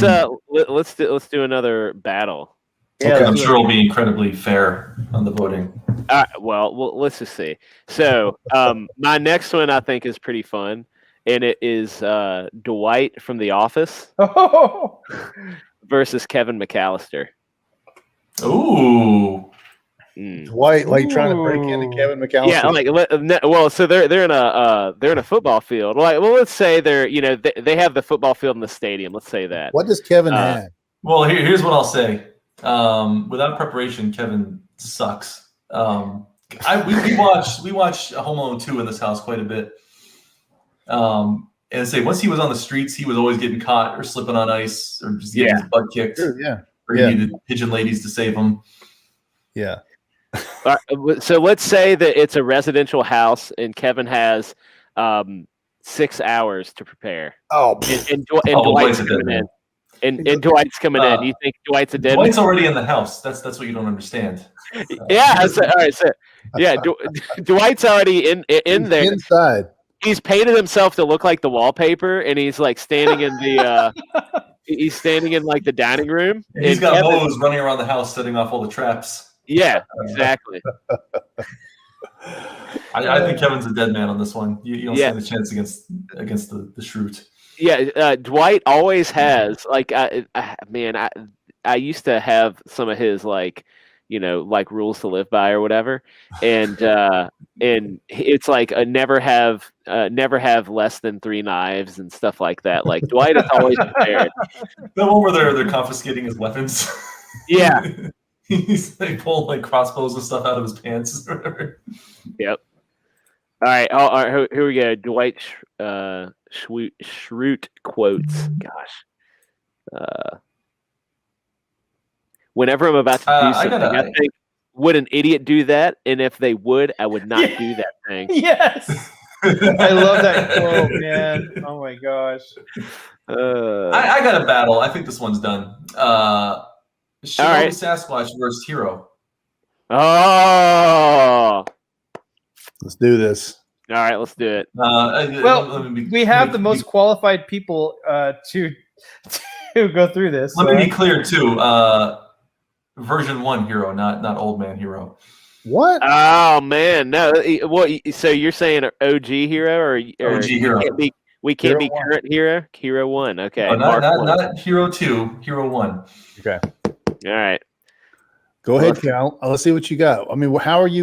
do another battle. Yeah, okay, I'm sure it'll be incredibly fair on the voting. Well, let's just see. So, my next one I think is pretty fun, and it is Dwight from The Office Oh, versus Kevin McAllister. Ooh. Dwight like trying to break into Ooh. Kevin McAllister. Yeah, so they're in a football field. Let's say they have the football field in the stadium. Let's say that. What does Kevin have? Well, here's what I'll say. Without preparation, Kevin sucks. We watch Home Alone 2 in this house quite a bit. And say once he was on the streets, he was always getting caught or slipping on ice or just getting his butt kicked. Yeah. Or he needed pigeon ladies to save him. Yeah. So let's say that it's a residential house and Kevin has 6 hours to prepare. Oh, And Dwight's coming in. And Dwight's coming in. You think Dwight's a dead man? Dwight's already in the house. That's what you don't understand. Yeah. All right. So Dwight's already in there. Inside. He's painted himself to look like the wallpaper, and he's like standing in the he's standing in like the dining room. And he's got Kevin, hose running around the house, setting off all the traps. Yeah, exactly. I think Kevin's a dead man on this one. You don't stand a chance against the Shroot. Yeah, Dwight always has like I used to have some of his like rules to live by or whatever, and it's like never have less than 3 knives and stuff like that. Like Dwight is always prepared. The one where they're confiscating his weapons. Yeah. They pull like crossbows and stuff out of his pants or whatever. Yep. All right. Here we go. Dwight Schrute quotes. Gosh. Whenever I'm about to do something, I think, would an idiot do that? And if they would, I would not do that thing. Yes. I love that quote, man. Oh my gosh. I got a battle. I think this one's done. Shinobi Sasquatch versus Hero. Oh. Let's do this. All right, let's do it. We have the most qualified people to go through this. Let me be clear too. Version 1 Hero, not Old Man Hero. What? Oh man, no. What? So you're saying OG Hero or OG Hero? We can't be current Hero. Hero 1. Okay. No, not Hero 2. Hero 1. Okay. All right. Go ahead, Cal. Let's see what you got. I mean, how would you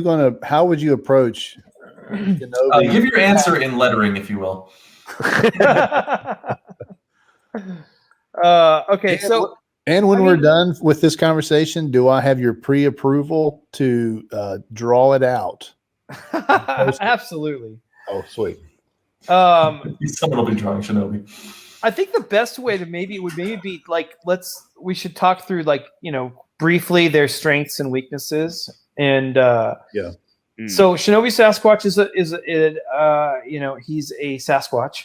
approach Kenobi? Give your answer in lettering, if you will. Okay, so when we're done with this conversation, do I have your pre-approval to draw it out? Absolutely. Oh, sweet. Someone will be drawing Shinobi. I think the best way to maybe be like we should talk through briefly their strengths and weaknesses, and So Shinobi Sasquatch is he's a Sasquatch.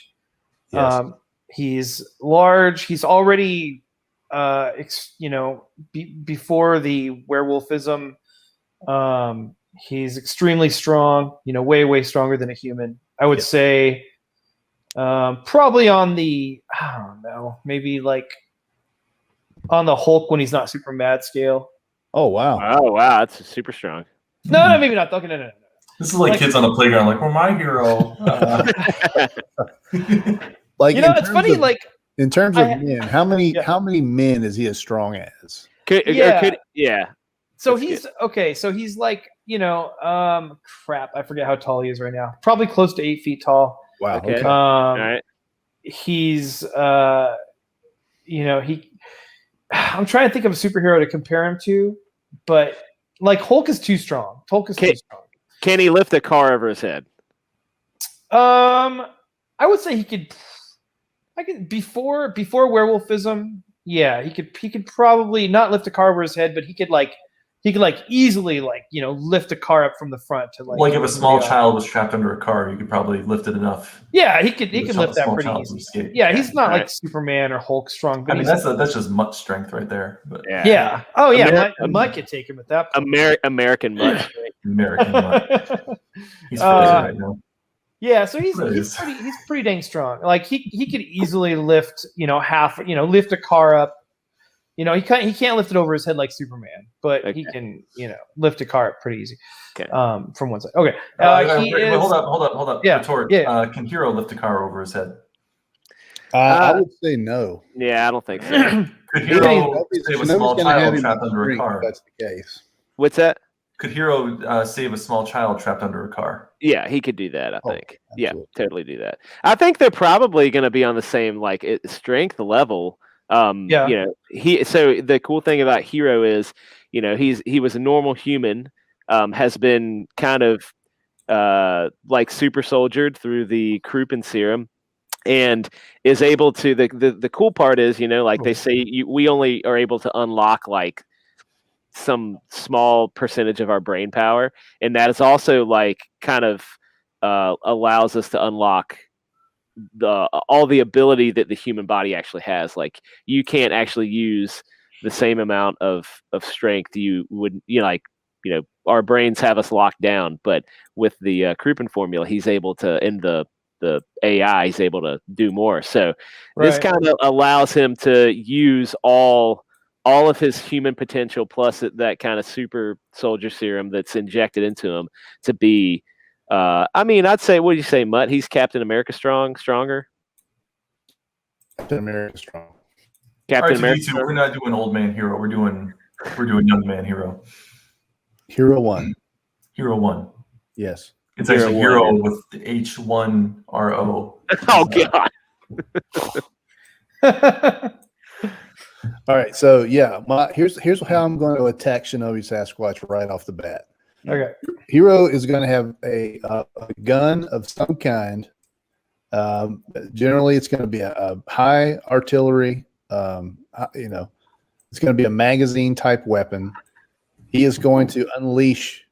Yes. He's large. He's already before the werewolfism. He's extremely strong. Way stronger than a human. I would say. Probably on the, I don't know, maybe like on the Hulk when he's not super mad scale. Oh wow! Oh wow, that's super strong. No, maybe not. Okay, no. This is like kids on the playground, like, "Well, my hero." It's funny. In terms of men, how many men is he as strong as? So he's okay. So he's like, crap. I forget how tall he is right now. Probably close to 8 feet tall. Wow. Okay. All right. He's, I'm trying to think of a superhero to compare him to, but like Hulk is too strong. Too strong. Can he lift a car over his head? I would say he could. Before werewolfism. Yeah, he could probably not lift a car over his head, but he could easily lift a car up from the front to like if a small child was trapped under a car, you could probably lift it enough. Yeah, he could lift that pretty easily. Yeah, he's not like Superman or Hulk strong. But that's just Mutt strength right there. But. Yeah. Oh yeah, Mutt could take him at that point. American Mutt. American Mutt. He's right now. Yeah, so he's pretty dang strong. Like he could easily lift lift a car up, he can't lift it over his head like Superman, but he Okay. can lift a cart pretty easy. Okay. From one side. Okay. Wait, hold up. Yeah, Retort. yeah. Can Hero lift a car over his head? I would say no. Yeah, I don't think so. Could Hero Shinobi's save a small gonna have child him trapped under a drink if car? that's the case. What's that? Could Hero save a small child trapped under a car? Yeah, he could do that. I think. Yeah, absolutely. totally do that. I think they're probably going to be on the same strength level. Yeah. So the cool thing about Hero is, he was a normal human, has been kind of super soldiered through the Kruppen serum, and is able to. The cool part is, they say we only are able to unlock like some small percentage of our brain power, and that is also kind of allows us to unlock all the ability that the human body actually has. Like, you can't actually use the same amount of strength you would, our brains have us locked down, but with the Kruppen formula, he's able to, in the AI, he's able to do more. So this kind of allows him to use all of his human potential plus that kind of super soldier serum that's injected into him to be, I'd say, what do you say, Mutt? He's Captain America stronger? Captain America strong. Captain All right, America. so we're not doing old man Hero. We're doing young man Hero. Hero 1. Hero 1. Yes. It's Hero actually 1, Hero yeah. with the H1RO. Oh, God. All right. So yeah, here's how I'm going to attack Shinobi Sasquatch right off the bat. Okay. Hero is going to have a gun of some kind. Generally, it's going to be a high artillery. It's going to be a magazine type weapon. He is going to unleash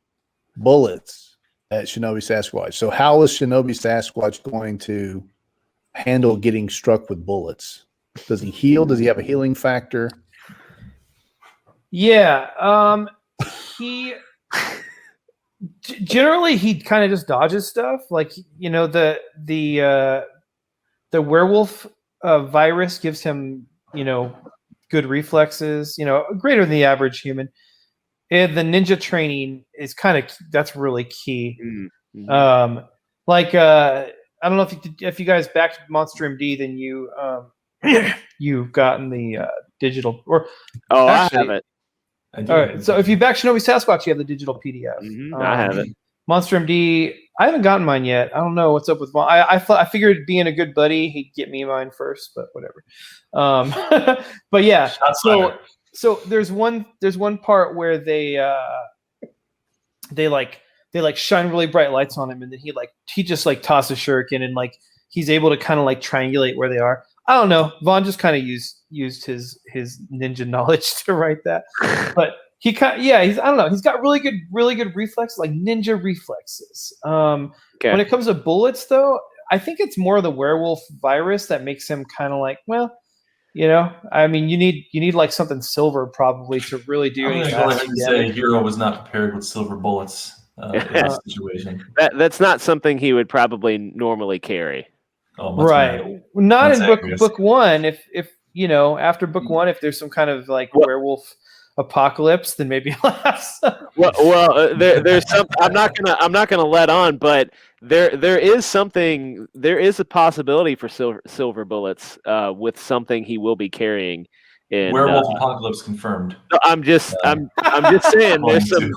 bullets at Shinobi Sasquatch. So how is Shinobi Sasquatch going to handle getting struck with bullets? Does he heal? Does he have a healing factor? Yeah. He generally he kind of just dodges stuff. Like, the werewolf virus gives him, good reflexes, greater than the average human. And the ninja training is that's really key. Mm-hmm. I don't know if you guys backed Monster MD, then you've gotten the digital Actually, I have it. All right, so if you back Shinobi Sasquatch, you have the digital PDF. I have it. Monster MD, I haven't gotten mine yet. I don't know what's up with mine. I figured being a good buddy, he'd get me mine first, but whatever. But yeah, so there's one part where they shine really bright lights on him, and then he just tosses shuriken, and he's able to kind of triangulate where they are. I don't know. Vaughn just kind of used his ninja knowledge to write that, but I don't know. He's got really good reflexes, like ninja reflexes. Okay. When it comes to bullets, though, I think it's more the werewolf virus that makes him kind of you need something silver probably to really do I'm any going to go ahead and damage. say Hero was not prepared with silver bullets in this situation. That's not something he would probably normally carry. Oh, Right. Not in That's book one. If after book one, if there's some kind of werewolf apocalypse, then maybe less. There's some. I'm not gonna let on, but there is a possibility for silver bullets with something he will be carrying. In Werewolf apocalypse confirmed. I'm just saying there's some.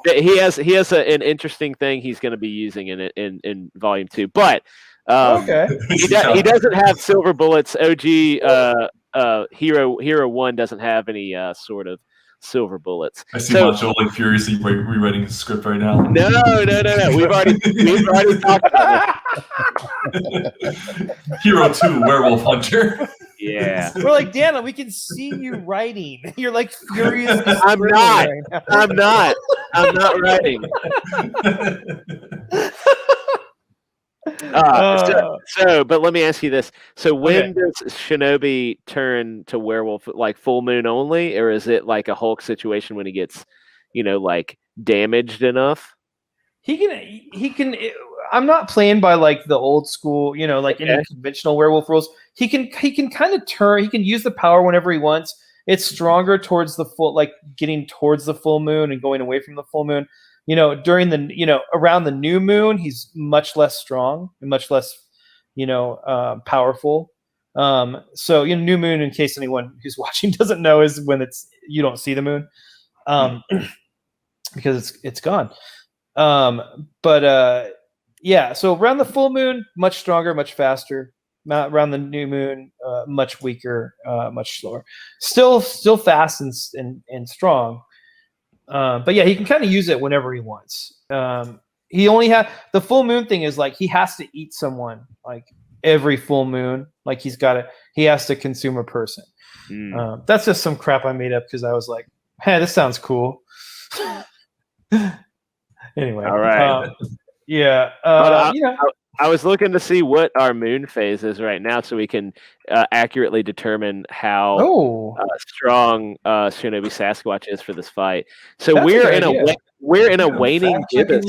He has an interesting thing he's going to be using in volume 2, but. Okay. He doesn't have silver bullets. OG Hero 1 doesn't have any sort of silver bullets. I see Macho furiously rewriting his script right now. No. We've already talked about it. Hero 2 Werewolf Hunter. Yeah. We're like, Dana, we can see you writing. You're furious. I'm not. I'm not writing. But let me ask you this: so when does Shinobi turn to werewolf? Like full moon only, or is it like a Hulk situation when he gets, damaged enough? He can. I'm not playing by the old school, any conventional werewolf rules. He can kind of turn. He can use the power whenever he wants, it's stronger towards the full, like getting towards the full moon and going away from the full moon. During the around the new moon, he's much less strong and much less powerful. So new moon, in case anyone who's watching doesn't know, is when you don't see the moon, because it's gone. Yeah, so around the full moon, much stronger, much faster. Around the new moon, much weaker, much slower. Still fast and strong. But yeah, he can kind of use it whenever he wants. He only the full moon thing is like he has to eat someone like every full moon. Like he has to consume a person. That's just some crap I made up because I was like, hey, this sounds cool. Anyway, all right. Yeah. I was looking to see what our moon phase is right now, so we can accurately determine how strong Shinobi Sasquatch is for this fight. So we're in a waning gibbous.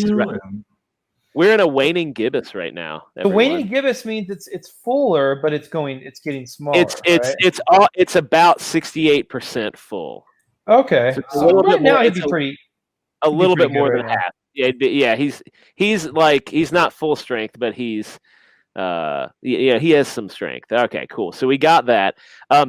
We're in a waning gibbous right now. The waning gibbous means it's fuller, but it's getting smaller. It's about 68% full. Okay, so right now he'd be a little bit more than right half. Yeah, he's not full strength, but he has some strength. Okay, cool. So we got that.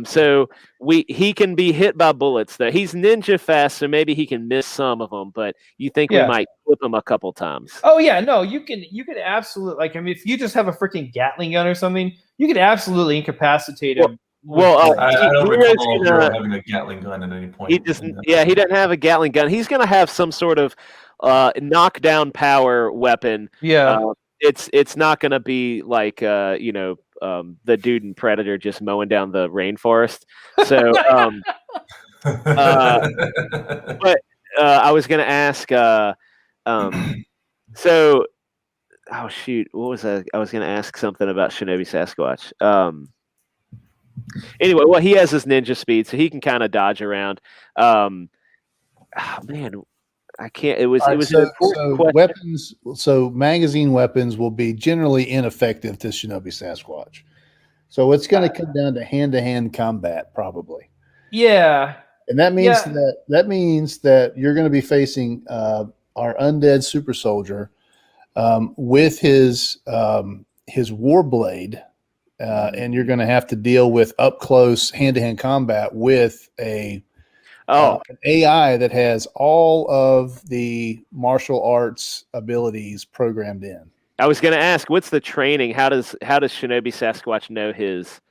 So he can be hit by bullets though. He's ninja fast, so maybe he can miss some of them, but you think we might flip him a couple times. Oh yeah, no, you could absolutely, if you just have a freaking Gatling gun or something, you could absolutely incapacitate him. I don't recall having a Gatling gun at any point. He doesn't have a Gatling gun. He's gonna have some sort of knockdown power weapon. Yeah. It's not gonna be like the dude in Predator just mowing down the rainforest. So but I was gonna ask so oh shoot, what was I was gonna ask something about Shinobi Sasquatch. Anyway, well, he has his ninja speed, so he can kind of dodge around. Man, I can't. It was so weapons. So magazine weapons will be generally ineffective to Shinobi Sasquatch. So it's going to come down to hand combat, probably. Yeah, and that means that you're going to be facing our undead super soldier with his war blade. And you're going to have to deal with up close hand-to-hand combat with an AI that has all of the martial arts abilities programmed in. I was going to ask, what's the training? How does Shinobi Sasquatch know his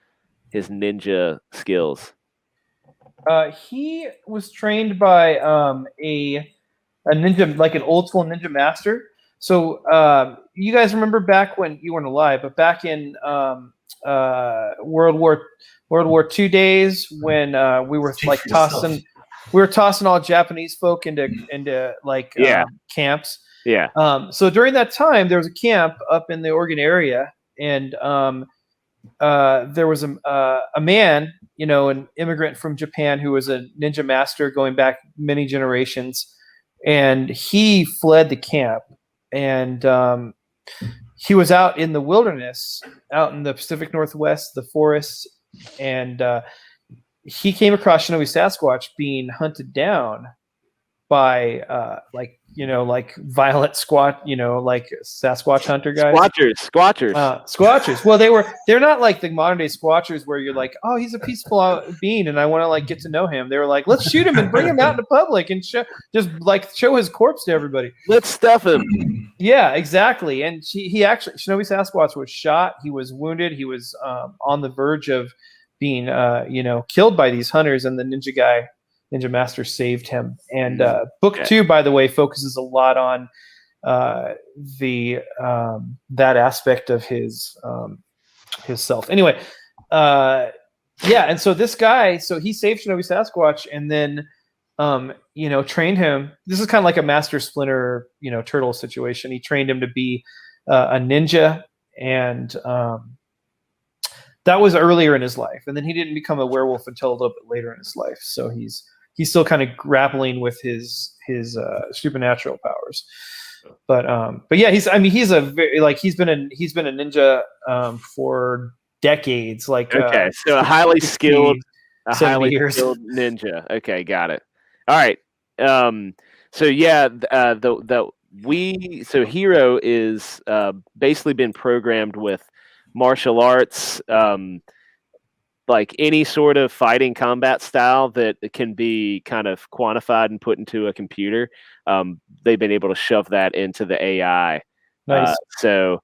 ninja skills? He was trained by a ninja, like an old school ninja master. So you guys remember back when you weren't alive, but back in World War II days when we were tossing all Japanese folk into camps. Yeah. So during that time, there was a camp up in the Oregon area, and there was a man, an immigrant from Japan who was a ninja master going back many generations, and he fled the camp, and he was out in the wilderness, out in the Pacific Northwest, the forests, and he came across Shinobi Sasquatch being hunted down by violent Sasquatch hunter guys. Squatchers. Well, they're not like the modern day squatchers where you're like, oh, he's a peaceful being and I want to get to know him. They were like, let's shoot him and bring him out into public and show his corpse to everybody. Let's stuff him. Yeah, exactly. And he actually, Shinobi Sasquatch was shot. He was wounded. He was on the verge of being killed by these hunters, and the Ninja Master saved him. And book 2, by the way, focuses a lot on that aspect of his self. Anyway, and so this guy, he saved Shinobi Sasquatch, and then trained him. This is kind of like a Master Splinter, Turtle situation. He trained him to be a ninja, and that was earlier in his life. And then he didn't become a werewolf until a little bit later in his life. So he's still kind of grappling with his supernatural powers. But yeah, he's been a ninja for decades. So a highly skilled A 70 highly years. skilled ninja. Okay, got it. All right. So yeah, so Hero is basically been programmed with martial arts, like any sort of fighting combat style that can be kind of quantified and put into a computer. They've been able to shove that into the AI. Nice. So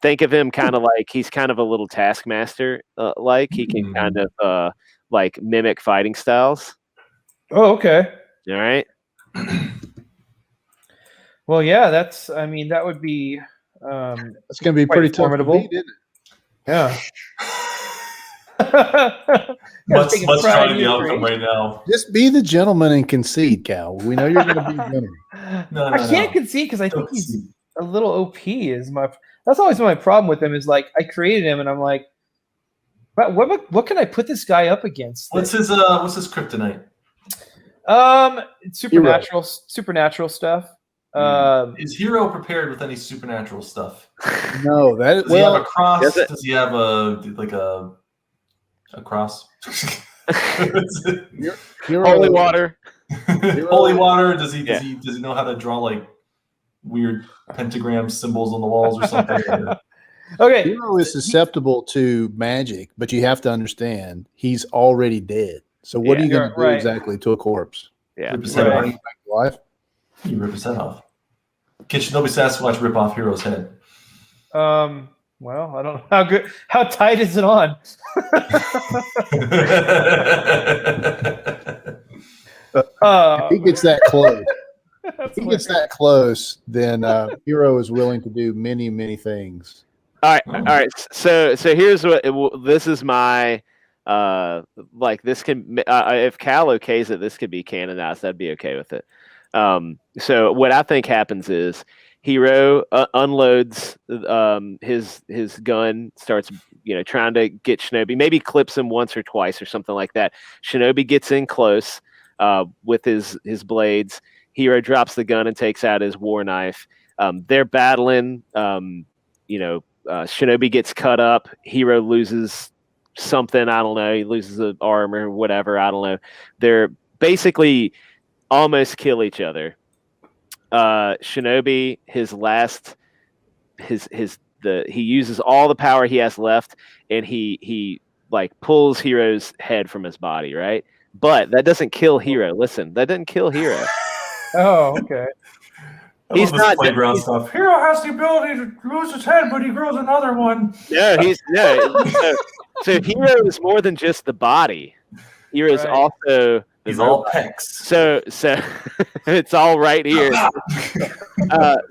think of him kind of like he's kind of a little taskmaster. Like he can kind of like mimic fighting styles. Oh, okay. All right. Well, yeah, I mean, that would be That's going to be quite pretty tough to formidable. beat, isn't it? Yeah. Mutt's taking pride trying in the your outcome creation. right now. Just be the gentleman and concede, Cal. We know you're going to be the gentleman. No, I can't concede because I think he's a little OP. That's always my problem with him. Is like I created him and I'm like, but what can I put this guy up against? What's his kryptonite? Supernatural stuff. Is Hero prepared with any supernatural stuff? No, that Does he have a well, cross? Does it? Does he have a cross? Hero- Holy water. Holy water? Does he Yeah. does he know how to draw like weird pentagram symbols on the walls or something? Okay. Hero is susceptible to magic, but you have to understand he's already dead. So what Yeah, are you going to do right. exactly to a corpse? Yeah. Rip his head Right. off. Bring him back to life? You rip his head off. Can Shinobi Sasquatch rip off Hero's head? Well, I don't know how tight is it on? If he gets that close, That's if he gets that close, then Hero is willing to do many, many things. All right. So here's this is my like this can if Cal okays it, this could be canonized. I'd be okay with it. So what I think happens is Hero unloads his gun, starts trying to get Shinobi, maybe clips him once or twice or something like that. Shinobi gets in close with his blades. Hero drops the gun and takes out his war knife. They're battling. Shinobi gets cut up. Hero loses something. I don't know. He loses an arm or whatever. I don't know. They're basically almost kill each other. Shinobi, he uses all the power he has left, and he like pulls Hero's head from his body, right? But that doesn't kill Hero. Listen, that doesn't kill Hero. Oh, okay. He's not playground stuff. Hero has the ability to lose his head, but he grows another one. No. So Hero is more than just the body. Hero is Right. also He's all pecs. So it's all right here.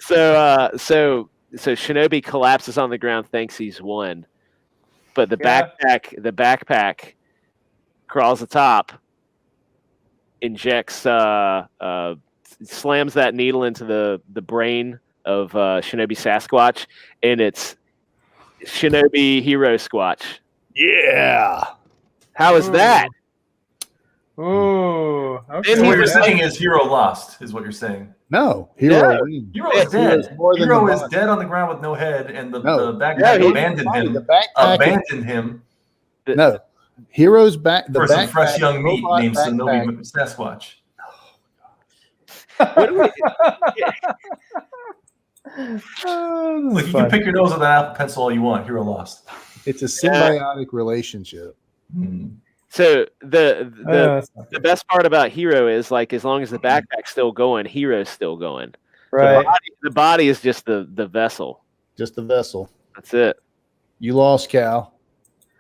So Shinobi collapses on the ground, thinks he's won, but the backpack crawls atop, injects, slams that needle into the brain of Shinobi Sasquatch, and it's Shinobi Hero Squatch. Yeah. How is that? Ooh. Okay. So what you're saying is Hero lost, is what you're saying. No, Hero No. wins. Hero is Hero's dead. more than Hero the is body. dead on the ground with no head, and the No. backpack Yeah, abandoned him. The backpack. No, Hero's back. The For some backpack, fresh young meat robot named backpack. Shinobi Sasquatch. What do we- Look, you can pick your nose with an Apple Pencil all you want. Hero lost. It's a symbiotic relationship. So the that's not the best part about Hero is like as long as the backpack's still going, Hero's still going. right. The body is just the vessel. Just the vessel. That's it. You lost, Cal.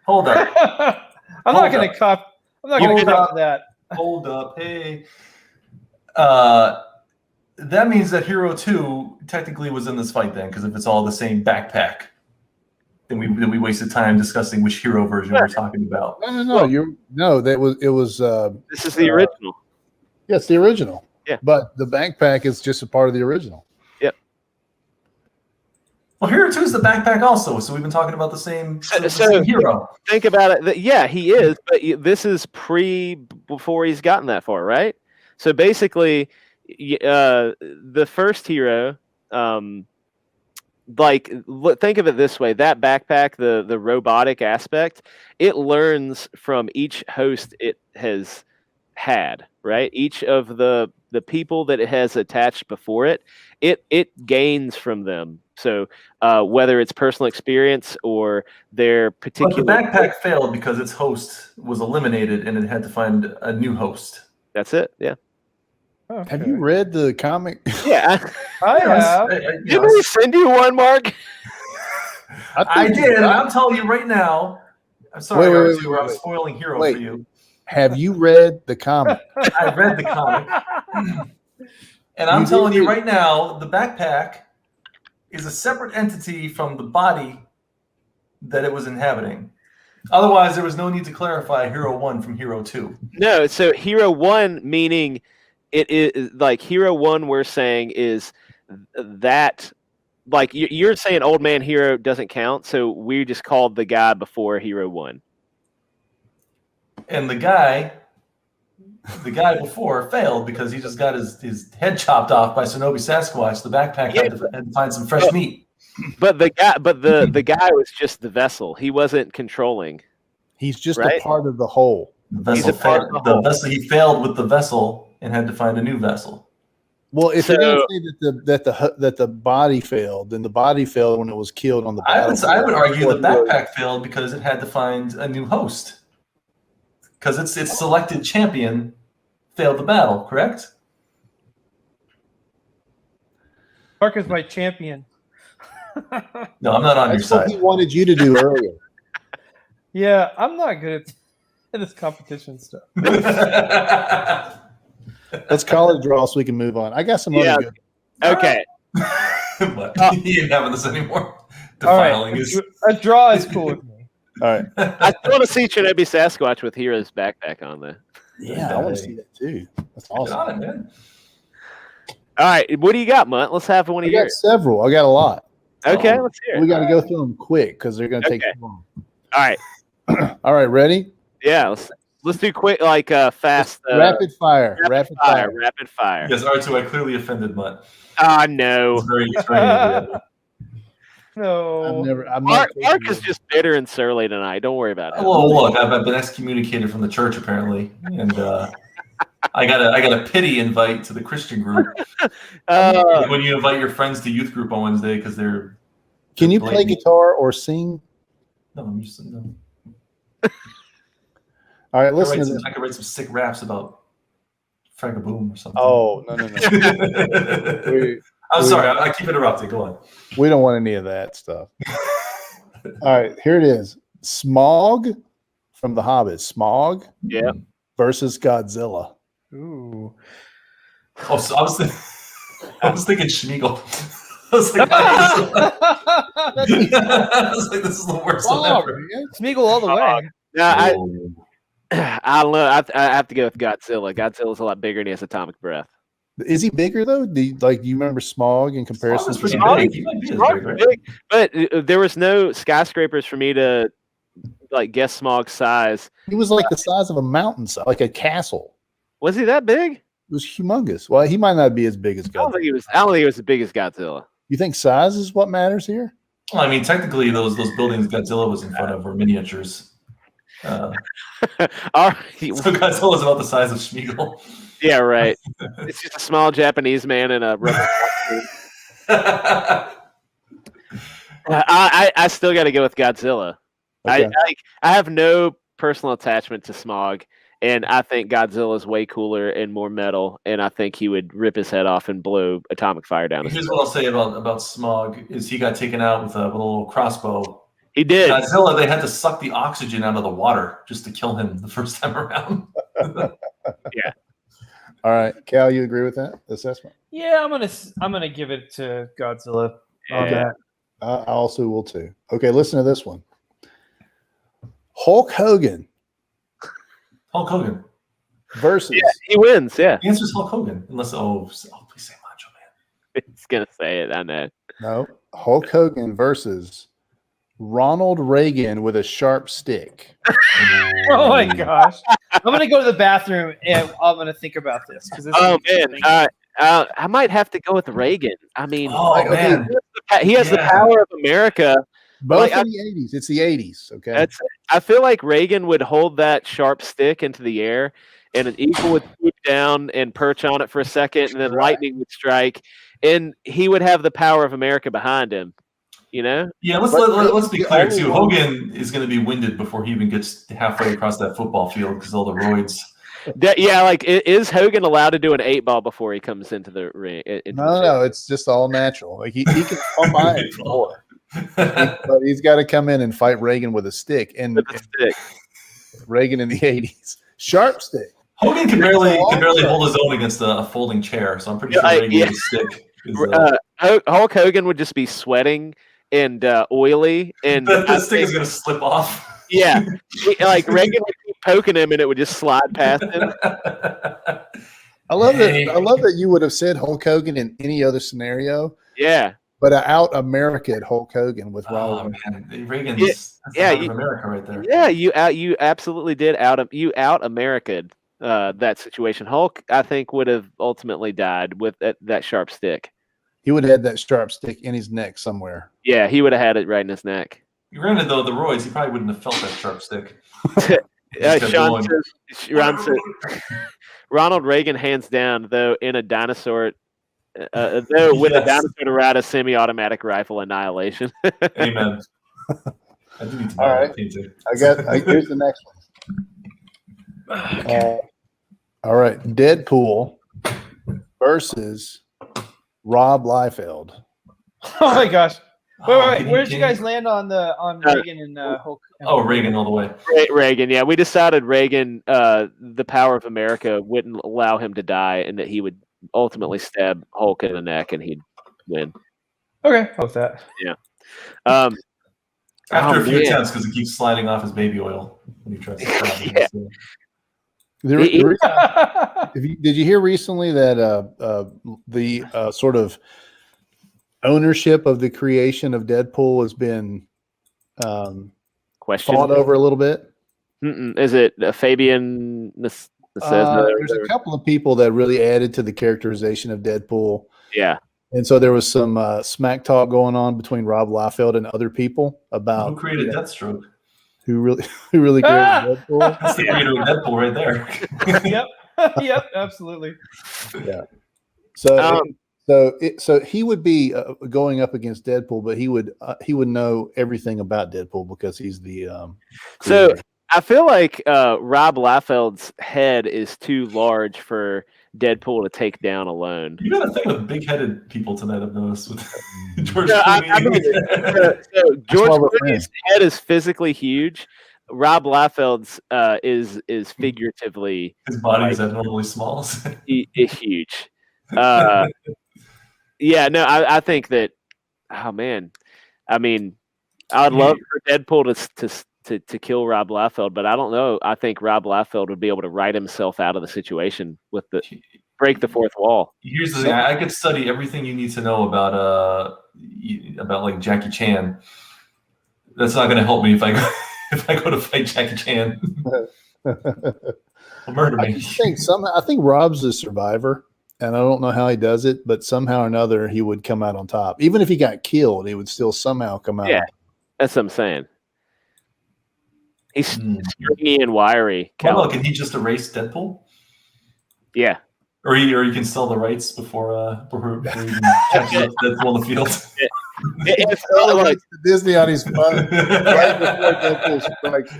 Hold up. I'm Hold not going up. to cop. I'm not Hold going to cop up. to that. Hold up. Hey. That means that Hero 2 technically was in this fight then, because if it's all the same backpack, then we wasted time discussing which Hero version we're talking about. No. It was. This is the original. Yes, the original. Yeah. But the backpack is just a part of the original. Well, Hero 2 is the backpack also, so we've been talking about the same So- Hero. Think about it. Yeah, he is, but this is before he's gotten that far, right? So basically, the first Hero, think of it this way: that backpack, the robotic aspect, it learns from each host it has had, right? Each of the people that it has attached before it gains from them. So whether it's personal experience or their But particular, the backpack failed because its host was eliminated, and it had to find a new host. that's it. Yeah, Have you read the comic? yeah. I have. Didn't we send you one, Mark? I did, and I'm telling you right now. I'm sorry, Wait, R2, I'm spoiling Hero Wait. for you. Have you read the comic? I read the comic, and I'm telling you right now, the backpack is a separate entity from the body that it was inhabiting. Otherwise, there was no need to clarify Hero 1 from Hero 2. No, so Hero 1 meaning it is like Hero 1 we're saying is that like you're saying Old Man Hero doesn't count, so we just called the guy before Hero 1. And the guy before failed because he just got his head chopped off by Shinobi Sasquatch. The backpack had to find some fresh meat. But the guy was just the vessel. He wasn't controlling. He's just Right? a part of the whole. The He's a vessel, part of the whole. vessel, he failed with the vessel and had to find a new vessel. Well, if So- you're going to say that the body failed, then the body failed when it was killed on the battlefield. I would argue the backpack failed because it had to find a new host. Because its selected champion failed the battle, correct? Mark is my champion. No, I'm not on your That's what side. he wanted you to do earlier. Yeah, I'm not good at this competition stuff. Let's call it a draw so we can move on. I got some Yeah. other good. Okay. But he ain't having this anymore. All Defiling right, his. a draw is cool with me. All right. I still want to see Shinobi Sasquatch with Hero's backpack on there. Yeah, I want to see that too. That's Get awesome. on it, man. All right, what do you got, Mutt? Let's have one I of got yours. several. I got a lot. Okay, Oh. let's hear it. We got to go through them quick because they're going to take Okay. too long. All right, All right, ready? yeah, let's do quick, like fast. Rapid fire. Rapid fire. Rapid fire. Yes, R2, I clearly offended Mutt. Ah, It no. was very extraordinary. No. I'm not Mark taking is it. just bitter and surly tonight. Don't worry about it. Well, look, I've been excommunicated from the church apparently, and I got a pity invite to the Christian group. When you invite your friends to youth group on Wednesday because they're Can you play guitar or sing? no, I'm just no. All right, listen to this. I could write some sick raps about Fragaboom or something. Oh, no. I'm sorry, I keep interrupting. Go on. We don't want any of that stuff. All right, here it is. Smog from The Hobbit. Smog Yeah. versus Godzilla. Ooh. Oh, so I was thinking Schmeagol. I was like, this is the worst one ever. Smeagol all the way. Yeah, Oh. I don't know. I have to go with Godzilla. Godzilla's a lot bigger and he has atomic breath. Is he bigger though? Do you remember Smog in comparison? Smog is to pretty big. He might be as big, right? Big, but there was no skyscrapers for me to like guess Smog's size. He was like the size of a mountainside, like a castle. Was he that big? It was humongous. Well, he might not be as big as I don't Godzilla. think he was. I don't think he was as big as Godzilla. You think size is what matters here? Well, I mean, technically, those buildings Godzilla was in front of were miniatures. All right. So Godzilla's about the size of Schmeagol. Yeah, right. It's just a small Japanese man in a rubber costume. I still got to go with Godzilla. Okay. I have no personal attachment to Smog, and I think Godzilla is way cooler and more metal, and I think he would rip his head off and blow atomic fire down his Here's throat. what I'll say about Smog is he got taken out with a little crossbow. He did. Godzilla, they had to suck the oxygen out of the water just to kill him the first time around. All right, Cal, you agree with that assessment? Yeah, I'm gonna give it to Godzilla on Yeah. that. I also will too. Okay, listen to this one. Hulk Hogan Hulk Hogan. versus Yeah, he wins. Yeah, The answer is Hulk Hogan. Unless, please say Macho Man. he's gonna say it. I know. no Hulk Hogan versus Ronald Reagan with a sharp stick. Oh my gosh! I'm gonna go to the bathroom and I'm gonna think about this because Oh man, I might have to go with Reagan. I mean, Oh, Like, okay, man. what's the He has the Yeah. power of America. Both Like, in the 80s. It's the 80s. Okay. I feel like Reagan would hold that sharp stick into the air, and an eagle would swoop down and perch on it for a second, and then lightning would strike, and he would have the power of America behind him. You know? Yeah, But let's be the clear only too. one- Hogan is going to be winded before he even gets halfway across that football field because all the roids. Yeah, like is Hogan allowed to do an 8-ball before he comes into the ring? No, it's just all natural. Like he can pump iron before. But he's got to come in and fight Reagan with a stick. And With a stick. Reagan in the 80s. Sharp stick. Hogan can barely hold his own against a folding chair, so I'm pretty sure Reagan with a stick. Hulk Hogan would just be sweating and oily, and the stick is going to slip off. Yeah, like Reagan would keep poking him, and it would just slide past him. I love that you would have said Hulk Hogan in any other scenario. Yeah, but out America at Hulk Hogan with Ronald. Oh man, Reagan's America right there. Yeah, you absolutely did out America that situation. Hulk, I think, would have ultimately died with that sharp stick. He would have had that sharp stick in his neck somewhere. Yeah, he would have had it right in his neck. Granted, though, the roids, he probably wouldn't have felt that sharp stick. Ron says, Ronald Reagan, hands down, though, in a dinosaur, though with a dinosaur to ride a semi-automatic rifle, annihilation. Amen. I do need to All right. Here's the next one. All right, Deadpool versus Rob Liefeld. Oh my gosh! Wait. Where did you guys land on Reagan and Hulk? Oh, Reagan all the way. Reagan, yeah. We decided Reagan, the power of America wouldn't allow him to die, and that he would ultimately stab Hulk in the neck, and he'd win. Okay, with that. Yeah. After a few attempts, because it keeps sliding off his baby oil when he tries to stab him. Did you hear recently that the sort of ownership of the creation of Deadpool has been fought over a little bit? Is it Fabian? There's a couple of people that really added to the characterization of Deadpool. Yeah. And so there was some smack talk going on between Rob Liefeld and other people about who created Deathstroke. Who really created Deadpool? That's the creator of Deadpool right there. Yep, absolutely. Yeah. So he would be going up against Deadpool, but he would know everything about Deadpool because he's the. So I feel like Rob Liefeld's head is too large for Deadpool to take down alone. You got a thing with big-headed people tonight, I've noticed. With George Clooney. George Clooney's head is physically huge. Rob Liefeld's is figuratively. His body is abnormally small. Huge. Yeah, no, I think that. Oh man, I mean, I'd love for Deadpool to kill Rob Liefeld, but I don't know. I think Rob Liefeld would be able to write himself out of the situation with break the fourth wall. Here's the thing: I could study everything you need to know about like Jackie Chan. That's not going to help me if I go to fight Jackie Chan. He'll murder me. I think Rob's a survivor, and I don't know how he does it, but somehow or another he would come out on top. Even if he got killed, he would still somehow come out. Yeah, that's what I'm saying. He's stringy and wiry. Well, can he just erase Deadpool? Yeah. Or you can sell the rights before you can catch Deadpool on the field. It's like Disney on his phone. Right before Deadpool strikes.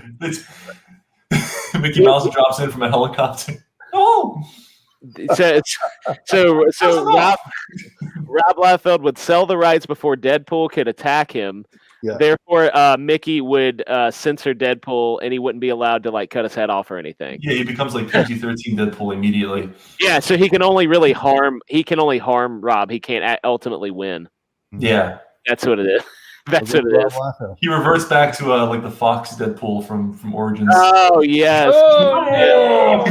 Mickey Mouse drops in from a helicopter. Oh. So Rob Liefeld would sell the rights before Deadpool could attack him. Yeah. Therefore, Mickey would censor Deadpool, and he wouldn't be allowed to cut his head off or anything. Yeah, he becomes like PG-13 Deadpool immediately. Yeah, so he can only really harm. He can only harm Rob. He can't ultimately win. Yeah, that's what it is. That's what it is. He reverts back to like the Fox Deadpool from Origins. Oh yes. Oh!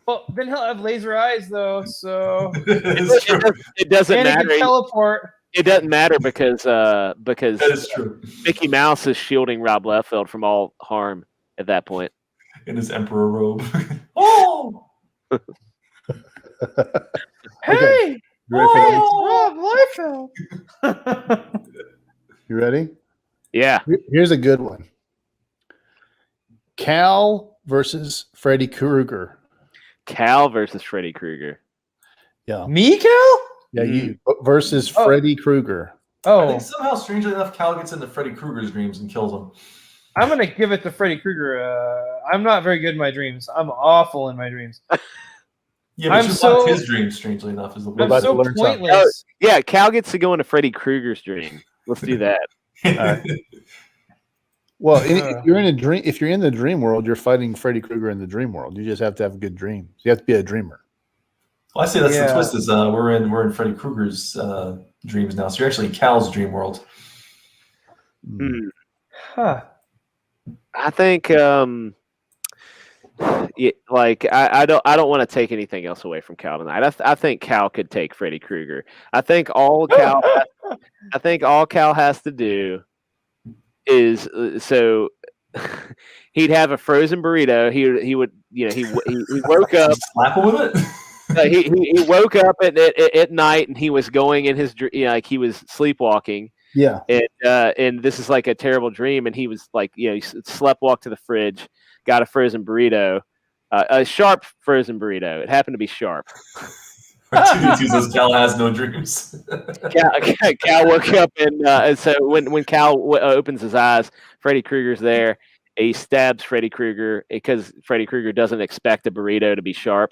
Well, then he'll have laser eyes though, so it doesn't matter. He can teleport. It doesn't matter because that is true. Mickey Mouse is shielding Rob Liefeld from all harm at that point. In his emperor robe. Oh. Hey. You ready for the Oh, Rob Liefeld. You ready? Yeah. Here's a good one. Cal versus Freddy Krueger. Cal versus Freddy Krueger. Yeah. Me, Cal? Yeah, you versus Oh. Freddy Krueger. I think Oh, somehow, strangely enough, Cal gets into Freddy Krueger's dreams and kills him. I'm gonna give it to Freddy Krueger. I'm not very good in my dreams. I'm awful in my dreams. Yeah, but I'm you so- watch his dreams, strangely enough, is the We're I'm about weird. to so learn something. pointless. Yeah, Cal gets to go into Freddy Krueger's dream. Let's do that. right. Well, if you're in a dream, if you're in the dream world, you're fighting Freddy Krueger in the dream world. You just have to have good dreams. You have to be a dreamer. Well, I say that's Yeah. the twist. Is we're in Freddy Krueger's dreams now, so you're actually in Cal's dream world. Hmm. Huh. I think like I don't want to take anything else away from Cal tonight. I think Cal could take Freddy Krueger. I think all Cal has to do is so he'd have a frozen burrito. He would he woke up. Slap him with it. He woke up at night and he was going in his like he was sleepwalking. Yeah. And this is like a terrible dream. And he was like, he slept, walked to the fridge, got a frozen burrito, a sharp frozen burrito. It happened to be sharp. Two says Cal has no dreams. Cal woke up and so when Cal opens his eyes, Freddy Krueger's there. He stabs Freddy Krueger because Freddy Krueger doesn't expect a burrito to be sharp.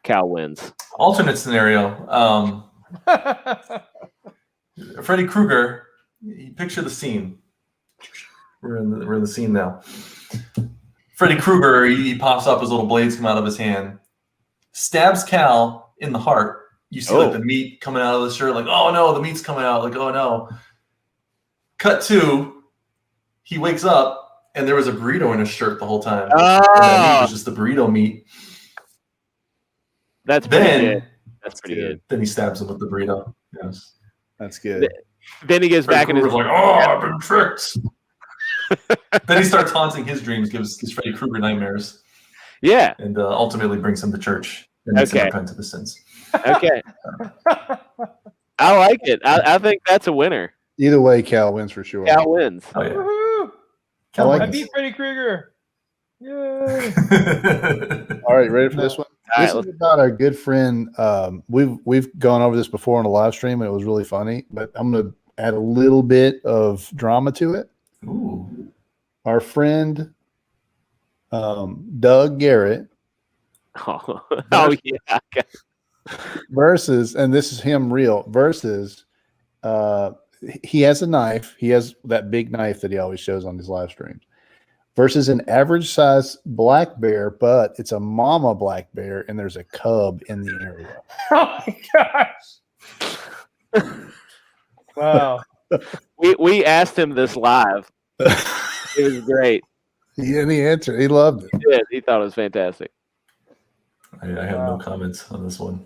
Cal wins. Alternate scenario. Freddy Krueger. You picture the scene. We're in the scene now. Freddy Krueger, he pops up, his little blades come out of his hand, stabs Cal in the heart. You see like the meat coming out of the shirt, like, oh no, the meat's coming out, like, oh no. Cut to, he wakes up and there was a burrito in his shirt the whole time. And that meat was just the burrito meat. That's pretty good. That's pretty good. Then he stabs him with the burrito. Yes. That's good. Then he goes back and is like, oh, I've been tricked. Then he starts haunting his dreams, gives Freddy Krueger nightmares. Yeah. And ultimately brings him to church and makes him repent of his sins. Okay. I like it. I think that's a winner. Either way, Cal wins for sure. Cal wins. Oh, yeah. Woohoo! I like I this. beat Freddy Krueger. Yay! All right, ready for this one? All This right, is about our good friend. We've gone over this before on a live stream, and it was really funny. But I'm going to add a little bit of drama to it. Ooh. Our friend Doug Garrett Oh yeah. versus, and this is him real, versus he has a knife. He has that big knife that he always shows on his live streams. Versus an average size black bear, but it's a mama black bear, and there's a cub in the area. Oh my gosh! Wow. We asked him this live. It was great. He answered. He loved it. He did. He thought it was fantastic. I have no comments on this one.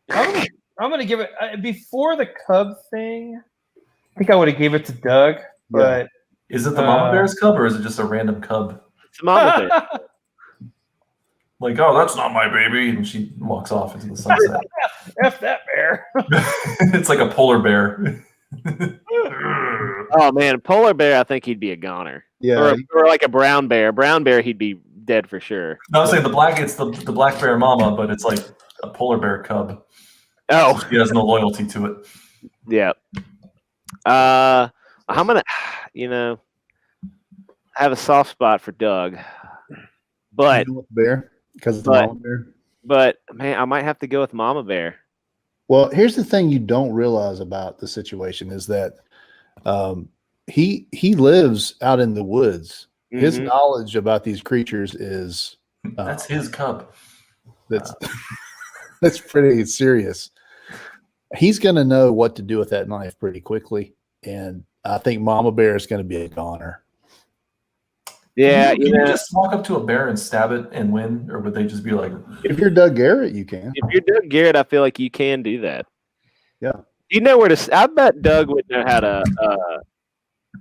I'm gonna give it before the Cub thing. I think I would have gave it to Doug, but Is it the mama bear's cub or is it just a random cub? It's a mama bear. Like, oh, that's not my baby. And she walks off into the sunset. F that bear. It's like a polar bear. Oh man, polar bear. I think he'd be a goner. Yeah, Or like a brown bear. Brown bear, he'd be dead for sure. No, I'm saying it's the black bear mama, but it's like a polar bear cub. Oh He has no loyalty to it. yeah. I'm gonna, I have a soft spot for Doug, but bear because it's the mama bear. But man, I might have to go with Mama Bear. Well, here's the thing you don't realize about the situation is that he lives out in the woods. His Mhm. knowledge about these creatures is That's his cub. that's that's pretty serious. He's going to know what to do with that knife pretty quickly, and I think Mama Bear is going to be a goner. Yeah, Can you just walk up to a bear and stab it and win, or would they just be like, If you're Doug Garrett, you can. if you're Doug Garrett, I feel like you can do that. Yeah. You know where to. I bet Doug would know how to.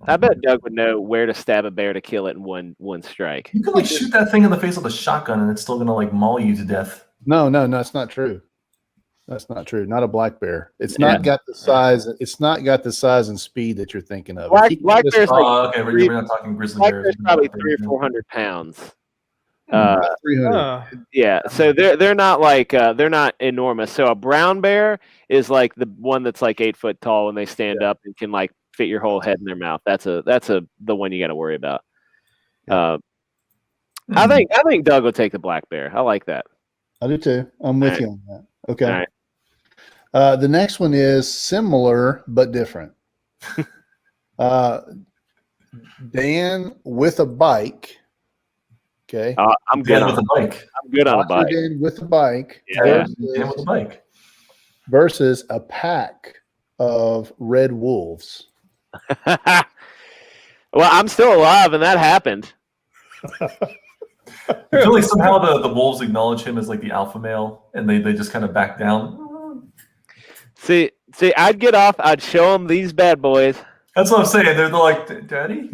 I bet Doug would know where to stab a bear to kill it in one strike. you could like shoot that thing in the face with a shotgun and it's still gonna like maul you to death? No, it's not true. That's not true. Not a black bear. It's not got the size. It's not got the size and speed that you're thinking of. Black bear's like Okay, three- we're not talking grizzly black bears. bear's probably 300 or 400 pounds. 300. Oh. Yeah, so they're not like they're not enormous. So a brown bear is like the one that's like 8 foot tall when they stand up and can like fit your whole head in their mouth. That's the one you got to worry about. I think Doug will take the black bear. I like that. I do too. I'm with you on that. Okay. All right. The next one is similar but different. Dan with a bike. Okay. I'm good Dan with a bike. I'm good on a bike. Dan with a bike. Yeah. Dan with a bike. Versus a pack of red wolves. Well, I'm still alive, and that happened. I feel like somehow the wolves acknowledge him as like the alpha male, and they just kind of back down. See, I'd get off. I'd show them these bad boys. That's what I'm saying. They're like, Daddy.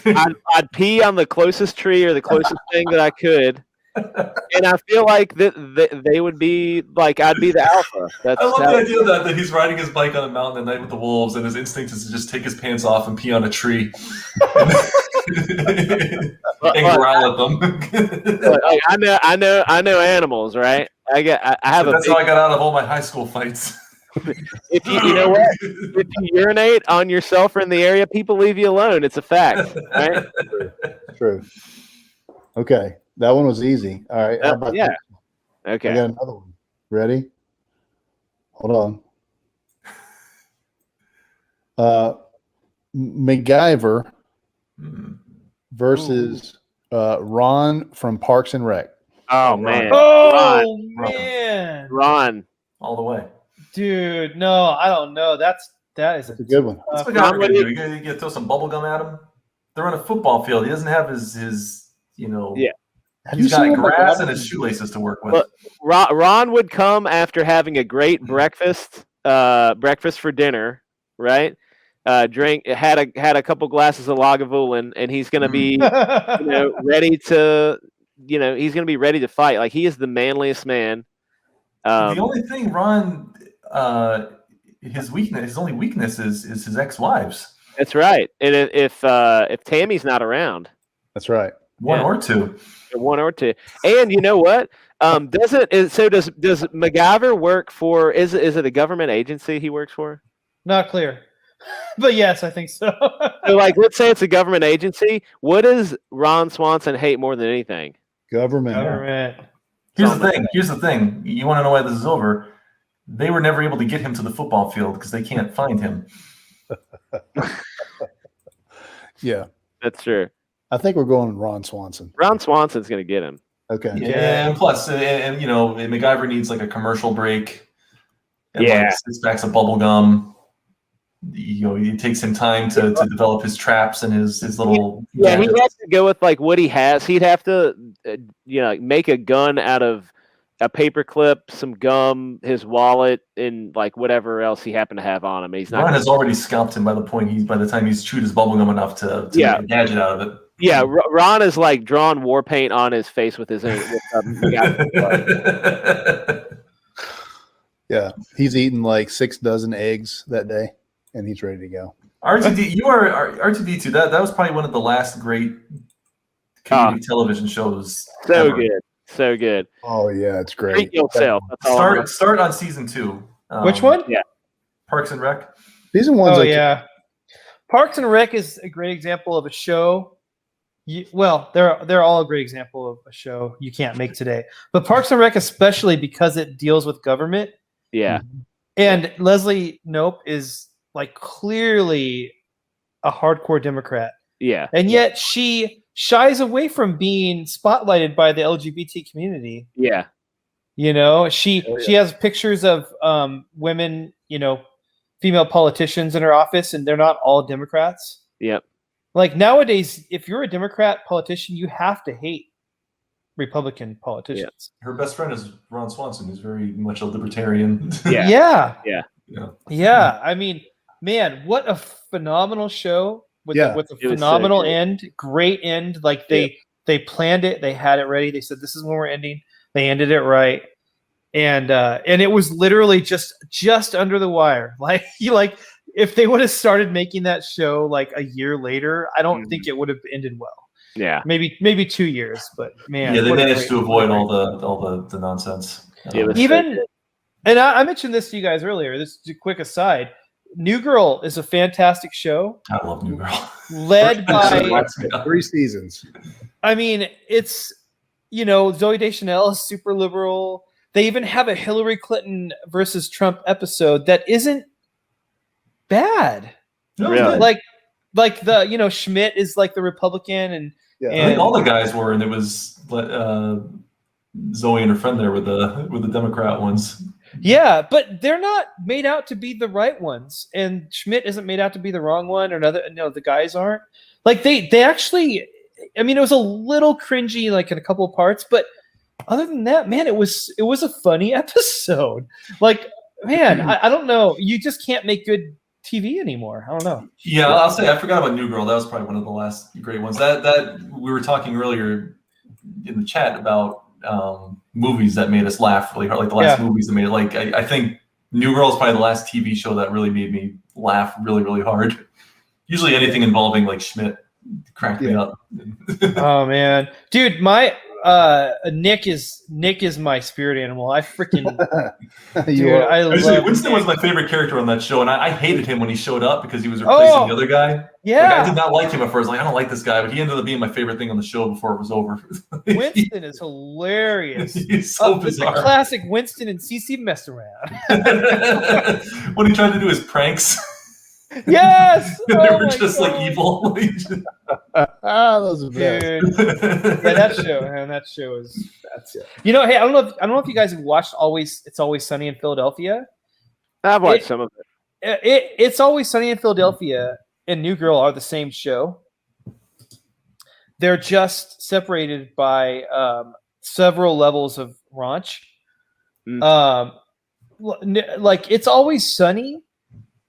I'd pee on the closest tree or the closest thing that I could, and I feel like that they would be like I'd be the alpha. I love the idea that he's riding his bike on a mountain at night with the wolves, and his instinct is to just take his pants off and pee on a tree. And growl at them. Like, I know animals, right? That's how I got out of all my high school fights. If you know what, if you urinate on yourself or in the area, people leave you alone. It's a fact, right? True. Okay, that one was easy. All right. How about yeah. this? Okay. I got another one. Ready? Hold on. MacGyver versus Ron from Parks and Rec. Oh man. Oh man. Ron. All the way. Dude, no, I don't know. That is That's a good one. What's MacGyver gonna do? You gonna throw some bubble gum at him? They're on a football field. He doesn't have his Yeah. He's got grass and his shoelaces to work with. Well, Ron would come after having a great breakfast for dinner, right? Had a couple glasses of Lagavulin, and he's gonna be ready to he's gonna be ready to fight. Like he is the manliest man. The only thing Ron his only weakness is his ex-wives. That's right. And if Tammy's not around, that's right. One or two. And you know what? Does MacGyver work for? Is it a government agency he works for? Not clear, but yes, I think so. So, like, let's say it's a government agency. What does Ron Swanson hate more than anything? Government. Here's the thing. You want to know why this is over? They were never able to get him to the football field because they can't find him. Yeah, that's true. I think we're going Ron Swanson. Ron Swanson's going to get him. Okay. Yeah, and plus, MacGyver needs like a commercial break. And like 6 packs of bubble gum. It takes him time to develop his traps and his little. Yeah, he'd have to go with like what he has. He'd have to, make a gun out of a paper clip, some gum, his wallet, and like whatever else he happened to have on him. Ron has already scalped him by the time he's chewed his bubble gum enough to make a gadget out of it. Yeah, Ron is like drawn war paint on his face with his own. Yeah, he's eaten like 6 dozen eggs that day, and he's ready to go. R2D, you are R2D2. That was probably one of the last great community television shows. So good, so good. Oh yeah, it's great. Treat yourself. Start on season 2. Which one? Yeah, Parks and Rec. Season 1's Oh yeah, Parks and Rec is a great example of a show. They're all a great example of a show you can't make today. But Parks and Rec, especially because it deals with government. Yeah. And Leslie Knope is like clearly a hardcore Democrat. Yeah. And yet she shies away from being spotlighted by the LGBT community. Yeah. She has pictures of women, female politicians in her office, and they're not all Democrats. Yep. Like nowadays, if you're a Democrat politician, you have to hate Republican politicians. Her best friend is Ron Swanson, who's very much a libertarian. Yeah. Yeah. I mean, man, what a phenomenal show with a It was phenomenal so good. end, great end. Like they planned it, they had it ready. They said this is when we're ending. They ended it right. and it was literally just under the wire. Like if they would have started making that show like a year later, I don't think it would have ended well. Yeah, maybe 2 years, but man, Yeah, they what a managed great- to avoid all the nonsense. Yeah, that's even. And I mentioned this to you guys earlier. This is a quick aside. New Girl is a fantastic show, I love New Girl. led by. 3 seasons. I mean, it's Zooey Deschanel is super liberal. They even have a Hillary Clinton versus Trump episode that isn't bad. No, Really? good. Like the Schmidt is like the Republican and Yeah. I think all the guys were, and it was Zoe and her friend there with the Democrat ones. yeah, but they're not made out to be the right ones, and Schmidt isn't made out to be the wrong one, or the guys aren't. Like they actually, I mean, it was a little cringy, like in a couple of parts, but other than that, man, it was a funny episode. Like, man, I don't know, you just can't make good TV anymore. I don't know. Yeah, I'll say I forgot about New Girl. That was probably one of the last great ones. That we were talking earlier in the chat about movies that made us laugh really hard, like the last movies that made it. Like I think New Girl is probably the last TV show that really made me laugh really, really hard. Usually anything involving like Schmidt cracked me up. Oh man, dude, my Nick is my spirit animal. I freaking dude, I love Winston Nick. was my favorite character on that show, and I hated him when he showed up because he was replacing the other guy. Yeah, Like, I did not like him at first. Like, I don't like this guy, but he ended up being my favorite thing on the show before it was over. Winston is hilarious. He's so The bizarre. classic Winston and Cece messed around. When he tried to do his pranks, Yes, they oh were my just God. like evil. Those are best. Dude. Yeah, that show, man. That show is that's it. Hey, I don't know if you guys have watched It's Always Sunny in Philadelphia. I've watched some of it. It's Always Sunny in Philadelphia and New Girl are the same show. They're just separated by several levels of raunch. Like It's Always Sunny.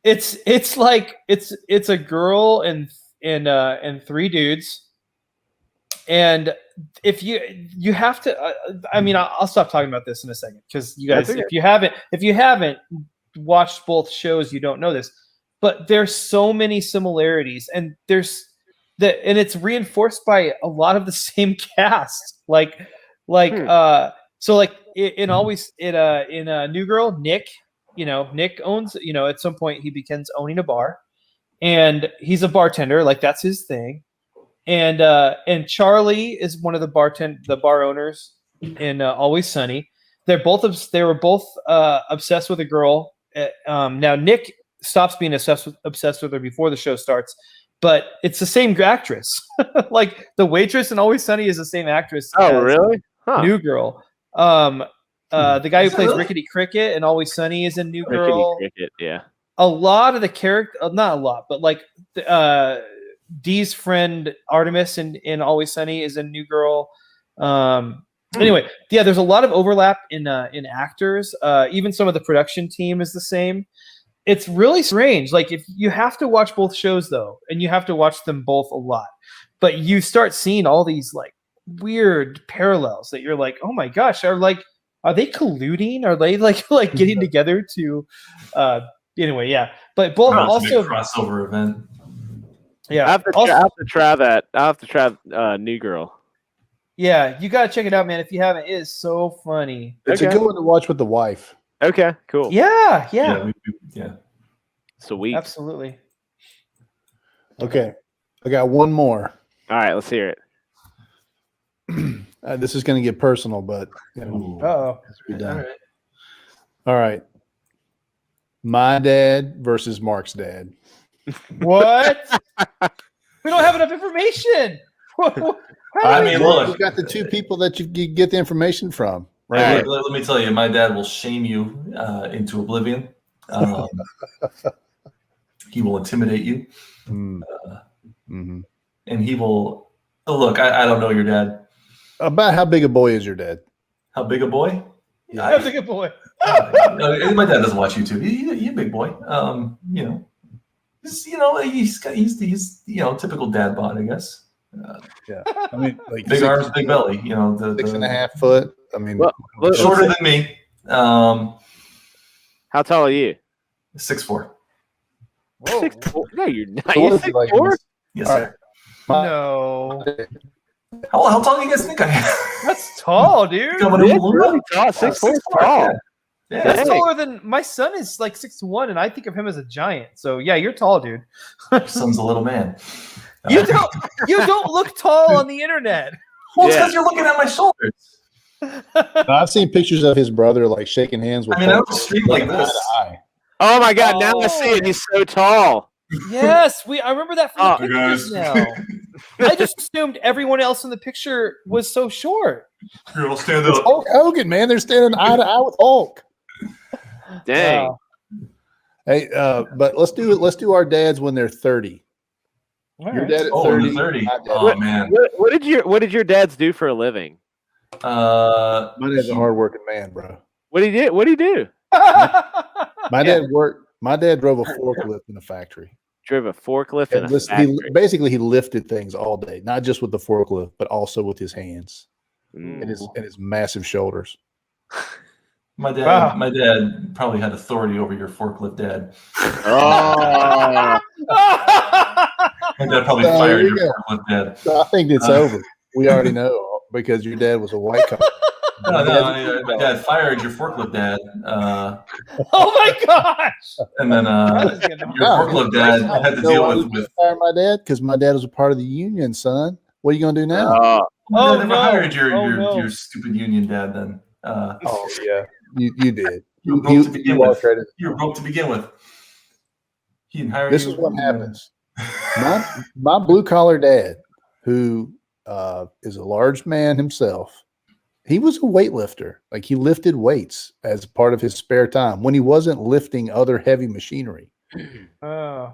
It's like it's a girl and 3 dudes. And if you have to, I mean, I'll stop talking about this in a second because you guys, if you haven't watched both shows, you don't know this. But there's so many similarities, and and it's reinforced by a lot of the same cast. So like in New Girl, Nick owns, at some point he begins owning a bar, and he's a bartender, like that's his thing. And Charlie is one of the bar owners in Always Sunny. They were both obsessed with a girl. Now Nick stops being obsessed with her before the show starts, but it's the same actress. Like the waitress in Always Sunny is the same actress. Oh, really? Huh. New Girl. The guy who plays Rickety Cricket in Always Sunny is in New Girl. Rickety Cricket, yeah. A lot of the character, not a lot, but like Dee's friend Artemis in Always Sunny is in New Girl. Anyway, yeah, there's a lot of overlap in actors. Even some of the production team is the same. It's really strange. Like if you have to watch both shows though, and you have to watch them both a lot, but you start seeing all these like weird parallels that you're like, oh my gosh, are they colluding? Are they like getting together to? Anyway, yeah, but both also a crossover event. Yeah, I have to try that. I'll have to try New Girl. Yeah, you gotta check it out, man. If you haven't, it is so funny. It's a good one to watch with the wife. Okay, cool. Yeah. Yeah. Sweet. Absolutely. Okay, I got one more. All right, let's hear it. This is going to get personal, but Uh-oh. has to be done. All right. My dad versus Mark's dad. What? We don't have enough information. I mean, look, You got the 2 people that you get the information from. right? Let me tell you, my dad will shame you into oblivion. He will intimidate you, Mm-hmm. and he will. Oh, look, I don't know your dad. About how big a boy is your dad? How big a boy? That's a good boy. My dad doesn't watch YouTube. He's a big boy. He's typical dad bod, I guess. Yeah, I mean, like Big arms, big belly. 6.5 foot. I mean, Well, Shorter than me. How tall are you? 6'4". Whoa. 6'4"? No, you're not. So You're what is it, like, 6'4"? Yes, All sir. No. How tall do you guys think I am? That's tall, dude. Coming Yeah, in Balloon? really tall. 6'4" is tall. Yeah. That's Dang. taller than my son is like 6'1", and I think of him as a giant. So yeah, you're tall, dude. Your son's a little man. You don't look tall on the internet. Well, it's Yeah. because you're looking at my shoulders. I've seen pictures of his brother like shaking hands with. I mean, I Hulk don't stream like eye to this. eye. Oh my God! Now I see it. He's so tall. Yes, I remember that from the Hey, pictures guys. now. I just assumed everyone else in the picture was so short. Here, I'll stand It's up. Hulk Hogan, man. They're standing eye to eye with Hulk. Dang. Wow. Hey, but let's do our dads when they're 30. All Your right. dad at Oh, 30. in the 30. my dad- Oh, man. What did your dads do for a living? My dad's a hardworking man, bro. What did he do? What did he do? My dad worked. My dad drove a forklift in a factory. Drove a forklift in And a listen, factory. he lifted things all day, not just with the forklift, but also with his hands Mm. and his massive shoulders. My dad, Wow. my dad probably had authority over your forklift dad. Oh, My dad probably So, fired here your you forklift dad. So I think it's over. We already know because your dad was a white collar. My dad fired your forklift dad, Oh my gosh! and then That is gonna- your forklift dad had to You know deal why he with. couldn't fire my dad? Because my dad was a part of the union, son. What are you gonna do now? My Oh, dad never no. hired Oh, no. your stupid union dad. Then Oh yeah, you did. you were broke to begin with. walked right in. You were broke to begin with. He didn't hire This you. is what happens. My blue collar dad, who is a large man himself, he was a weightlifter. Like he lifted weights as part of his spare time when he wasn't lifting other heavy machinery. Oh.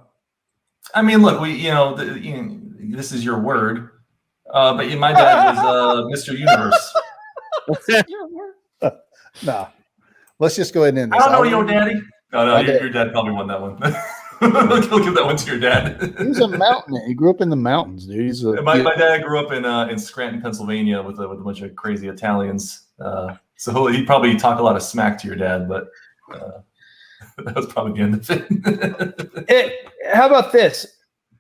I mean, look, this is your word, but my dad was Mr. Universe. Nah, let's just go ahead and end I this. don't know your daddy. No, My your dad. dad probably won that one. I'll give that one to your dad. He was a mountain man. He grew up in the mountains, dude. He's a, My dad grew up in Scranton, Pennsylvania, with a bunch of crazy Italians. So he'd probably talk a lot of smack to your dad, but that was probably the end of it. Hey, how about this?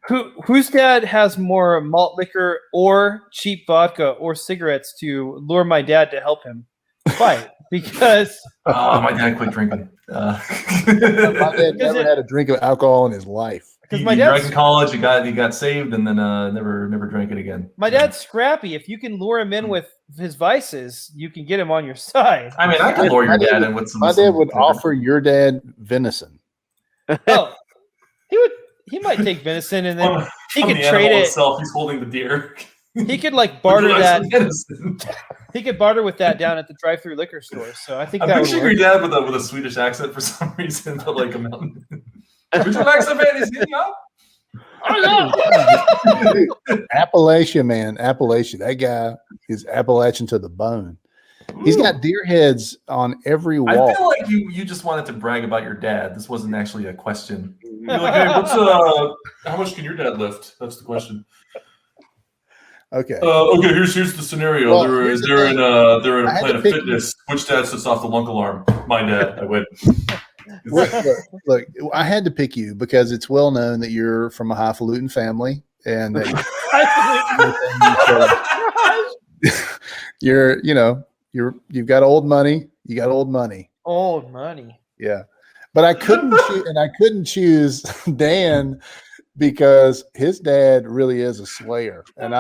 Whose dad has more malt liquor or cheap vodka or cigarettes to lure my dad to help him fight? Because My dad quit drinking. my dad never had a drink of alcohol in his life. He my drank dad's in college. He got saved, and then never drank it again. my dad's scrappy. If you can lure him in with his vices, you can get him on your side. I mean, I could lure your My dad dad would- in with some. My dad some- would offer your dad venison. Oh, he might take venison and then he from could the trade animal it. itself. He's holding the deer. He could like barter Would you like that. some venison? He could barter with that down at the drive-through liquor store. So I think I'm that would picturing work. your dad with a Swedish accent for some reason, but like a mountain. Would you like some venison? Appalachia, man. Appalachia. That guy is Appalachian to the bone. He's got deer heads on every I wall. feel like you just wanted to brag about your dad. This wasn't actually a question. You're like, hey, how much can your dad lift? That's the question. Okay. Okay, here's the scenario. Well, they're here's the they're thing. in a I had to Planet pick- Fitness. Which dad sits off the lunk alarm? My dad. I win. Look, I had to pick you because it's well known that you're from a highfalutin family and that you've got old money. You got old money. Old money. Yeah. But I couldn't choose Dan because his dad really is a slayer. And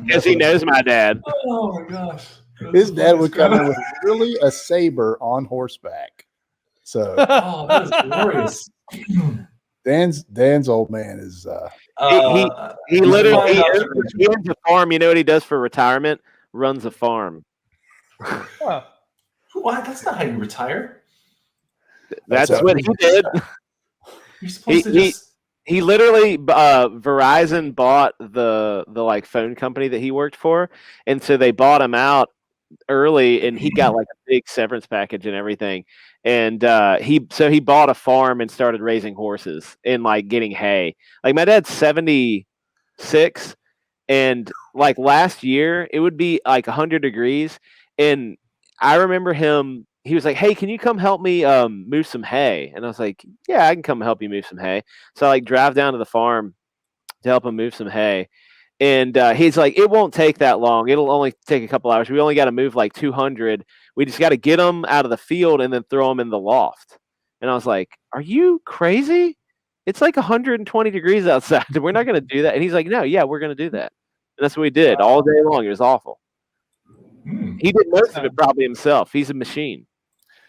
because he knows my dad. Oh my gosh. his dad would come in with really a saber on horseback. So Oh, that is glorious. Dan's old man is He literally he owns a farm. You know what he does for retirement? Runs a farm. Huh. What? That's not how you retire. That's That's what he did. You're supposed to just. He literally Verizon bought the like phone company that he worked for, and so they bought him out early, and he got like a big severance package and everything. And he bought a farm and started raising horses and like getting hay. Like my dad's 76, and like last year it would be like 100 degrees, and I remember him he was like, "Hey, can you come help me move some hay?" And I was like, "Yeah, I can come help you move some hay." So I like drive down to the farm to help him move some hay. And he's like, "It won't take that long. It'll only take a couple hours. We only got to move like 200. We just got to get them out of the field and then throw them in the loft." And I was like, "Are you crazy? It's like 120 degrees outside. We're not going to do that." And he's like, "No, yeah, we're going to do that." And that's what we did all day long. It was awful. He did most of it probably himself. He's a machine.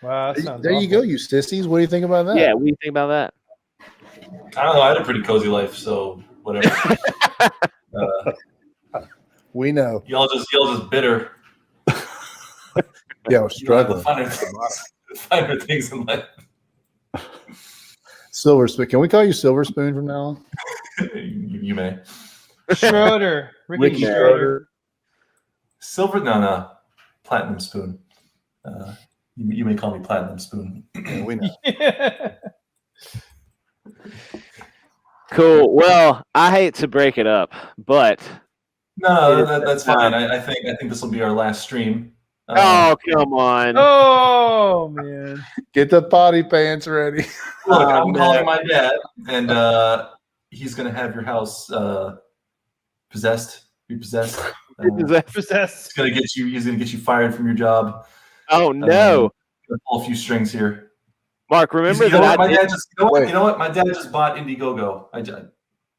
Wow, that sounds There you awful. go, you sissies. What do you think about that? Yeah, what do you think about that? I don't know. I had a pretty cozy life, so whatever. We know. Y'all just bitter. Yeah, we're You know, struggling. the finer things in life. Silver Spoon. Can we call you Silver Spoon from now on? You may. Schroeder. Ricky Schroeder. Silver? No. Platinum Spoon. You may call me Platinum Spoon. Yeah, we know. Cool. Well, I hate to break it up, but No, that's fine. I think this will be our last stream. oh, come on. Oh man. Get the potty pants ready. Look, Oh, I'm no. calling my dad, and he's gonna have your house repossessed. Possessed. He's gonna get you fired from your job. Oh no, Gonna pull a few strings here. Mark! Remember You know that what? I did. You know what? My dad just bought Indiegogo.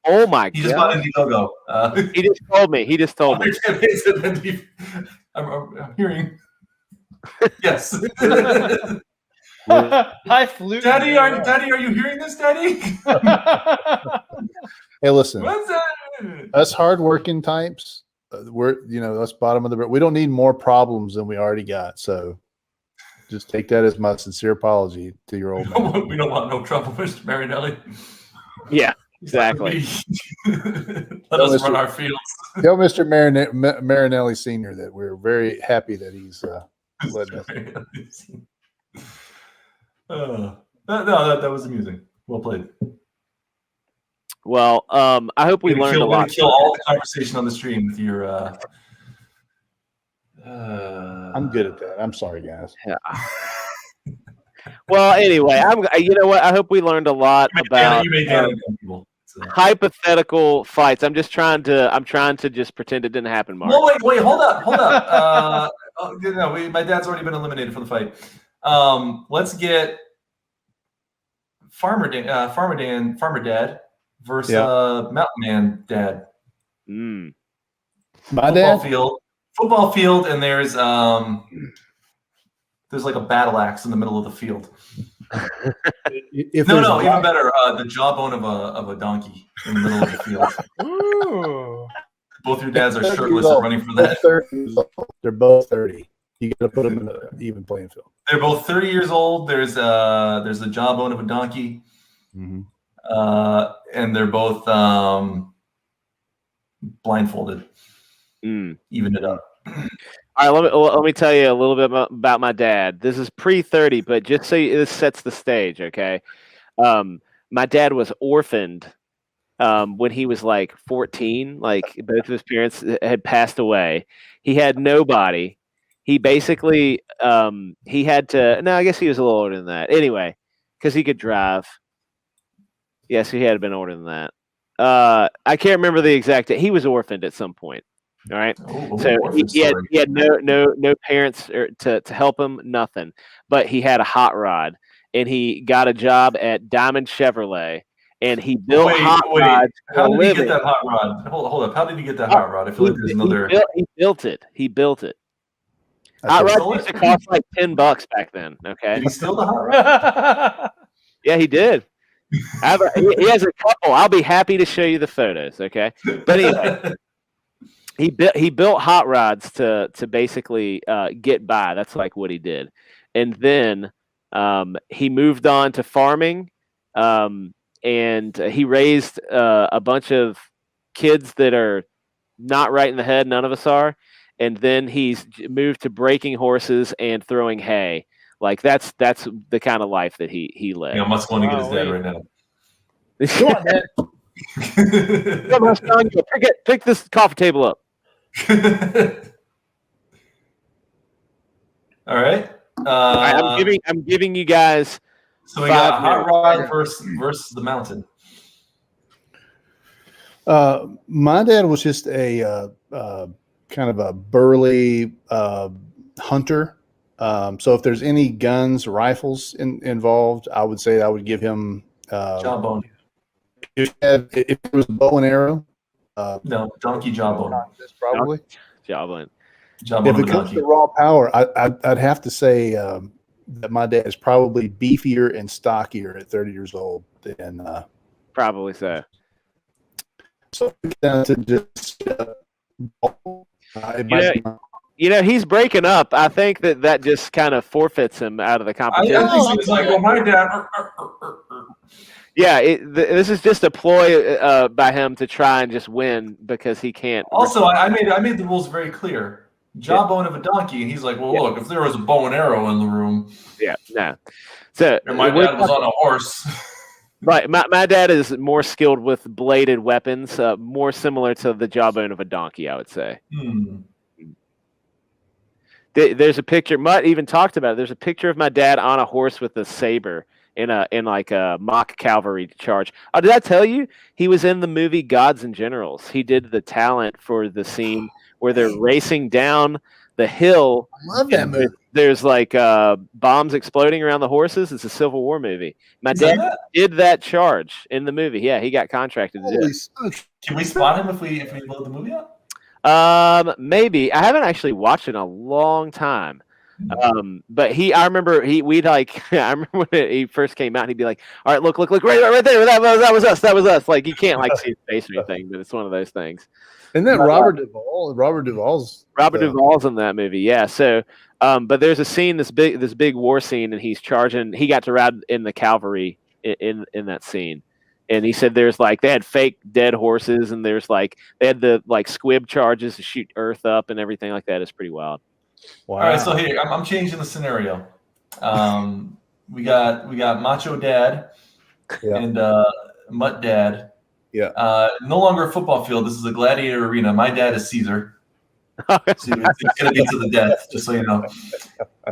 Oh my He just bought god! Indiegogo. He just told me. He just told me. I'm hearing. Yes. Hi, flute. Daddy, are you hearing this, Daddy? Hey, listen. What's that? Us hardworking types, us bottom of the. We don't need more problems than we already got. So, just take that as my sincere apology to your old man. We don't want no trouble, Mr. Marinelli. Yeah, exactly. Let us run our fields. Tell Mr. Marinelli Sr. that we're very happy that he's letting us. That was amusing. Well played. Well, I hope we learned a lot. Kill all the conversation on the stream with your. I'm good at that. I'm sorry, guys. Yeah. Well, anyway, you know what? I hope we learned a lot about you made that uncomfortable. hypothetical fights. I'm trying to just pretend it didn't happen, Mark. Well, wait, hold up. My dad's already been eliminated from the fight. Let's get Farmer Dad versus Mountain Man Dad. My dad. Football field, and there's like a battle axe in the middle of the field. Even better. The jawbone of a donkey in the middle of the field. Ooh. Both your dads are shirtless and running for that. They're both 30. You got to put them in an even playing field. They're both 30 years old. There's the jawbone of a donkey, and they're both blindfolded. Even it up. All right, let me tell you a little bit about my dad. This is pre-30, but just so this sets the stage, okay? My dad was orphaned when he was like 14. Like both of his parents had passed away. He had nobody. He basically he had to. No, I guess he was a little older than that. Anyway, because he could drive. Yes, he had been older than that. I can't remember the exact. He was orphaned at some point. All right, so he had no parents to help him, nothing. But he had a hot rod, and he got a job at Diamond Chevrolet, and he built hot rods. How did he get that hot rod? Hold up. How did he get that hot rod? I feel like there's another. He built it. He built it. Hot rods used to cost like $10 back then. Okay. Did he steal the hot rod? Yeah, he did. He has a couple. I'll be happy to show you the photos. Okay, but anyway. He built hot rods to basically get by. That's like what he did, and then he moved on to farming, and he raised a bunch of kids that are not right in the head. None of us are, and then he's moved to breaking horses and throwing hay. Like that's the kind of life that he led. Yeah, I must want to get his dad right now. Come on, Dad. Come on, son. Pick this coffee table up. All right. I'm giving you guys. So we got 5 Hot minutes. Rod versus the Mountain. My dad was just a kind of a burly hunter. So if there's any guns, rifles involved, I would say I would give him Jawbone. if it was a bow and arrow. No, donkey jawbone. Probably. Jawbone. Jawbone If of it a comes donkey. to raw power, I'd have to say that my dad is probably beefier and stockier at 30 years old than. Probably so. So down to just. He's breaking up. I think that just kind of forfeits him out of the I competition. think he was like, well, my dad. Yeah, this is just a ploy by him to try and just win because he can't. Also, I made the rules very clear. Jawbone of a donkey, and he's like, well, look, if there was a bow and arrow in the room, Yeah, no. So and my dad was on a horse. Right, my dad is more skilled with bladed weapons, more similar to the jawbone of a donkey, I would say. There's a picture. Mutt even talked about it. There's a picture of my dad on a horse with a saber in like a mock cavalry charge. Oh, did I tell you he was in the movie Gods and Generals? He did the talent for the scene where they're racing down the hill. I love that movie. There's like bombs exploding around the horses. It's a Civil War movie. My dad did that charge in the movie. Yeah, he got contracted to do it. Can we spot him if we load the movie up? Maybe. I haven't actually watched it in a long time. But I remember we'd like I remember when he first came out, he'd be like, all right, look right there. That was us. Like you can't like see his face or anything, but it's one of those things. Isn't that Robert Duvall? Robert Duvall's in that movie, yeah. So but there's a scene, this big war scene, and he's charging. He got to ride in the cavalry in that scene. And he said there's like they had fake dead horses, and there's like they had the like squib charges to shoot earth up and everything like that. It's pretty wild. Wow. All right, so here I'm changing the scenario. We got Macho Dad and Mutt Dad. Yeah. No longer a football field. This is a gladiator arena. My dad is Caesar. So it's going to be to the death, just so you know.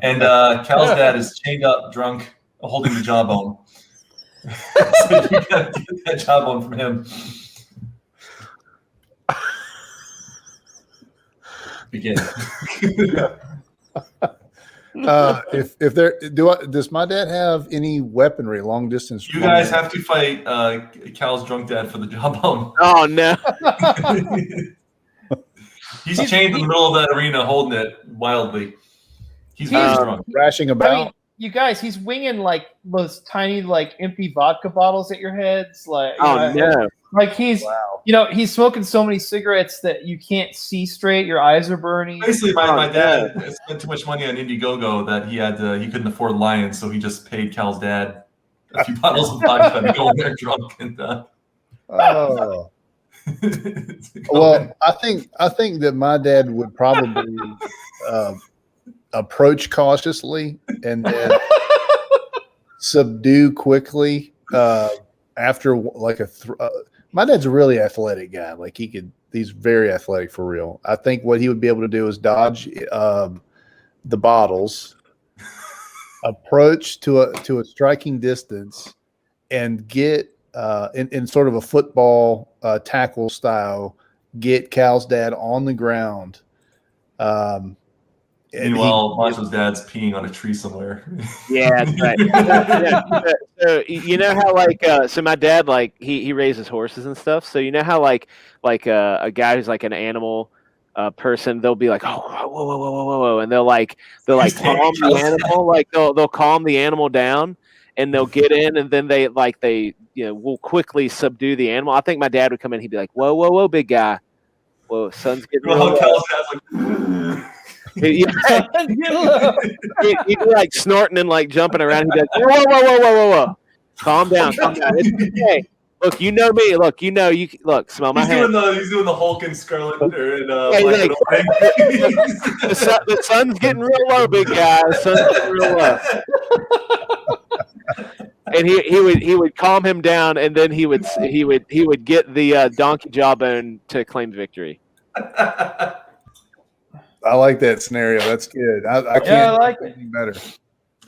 And Cal's dad is chained up, drunk, holding the jawbone. So you got to get that jawbone from him. Begin. If there does my dad have any weaponry, long distance? You guys have to fight Cal's drunk dad for the jawbone. Oh no! He's chained in the middle of that arena, holding it wildly. He's very drunk, thrashing about. I mean, you guys, he's winging like those tiny, like empty vodka bottles at your heads, like no! Like he's, he's smoking so many cigarettes that you can't see straight. Your eyes are burning. Basically, my dad spent too much money on Indiegogo that he couldn't afford Lions, so he just paid Cal's dad a few bottles of vodka to go in there drunk and. Oh. Well, I think that my dad would probably approach cautiously and then subdue quickly after like my dad's a really athletic guy. Like he's very athletic for real. I think what he would be able to do is dodge the bottles, approach to a striking distance, and get in sort of a football tackle style, get Cal's dad on the ground. Meanwhile, Macho's dad's peeing on a tree somewhere. Yeah, that's right. So you know how like so my dad like he raises horses and stuff. So you know how like a guy who's like an animal person, they'll be like, oh, whoa, and they'll calm the animal, like they'll calm the animal down, and they'll get in, and then they will quickly subdue the animal. I think my dad would come in, he'd be like, whoa, big guy, whoa, sun's getting real low. He'd be like snorting and like jumping around. He'd be like, whoa. Calm down. It's okay. Look, you know me. Look, you smell my hand. He's doing the Hulk and Scarlet. The sun's getting real low, big guy. The sun's getting real low. And he would calm him down, and then he would get the donkey jawbone to claim victory. I like that scenario. That's good. I can't like anything better.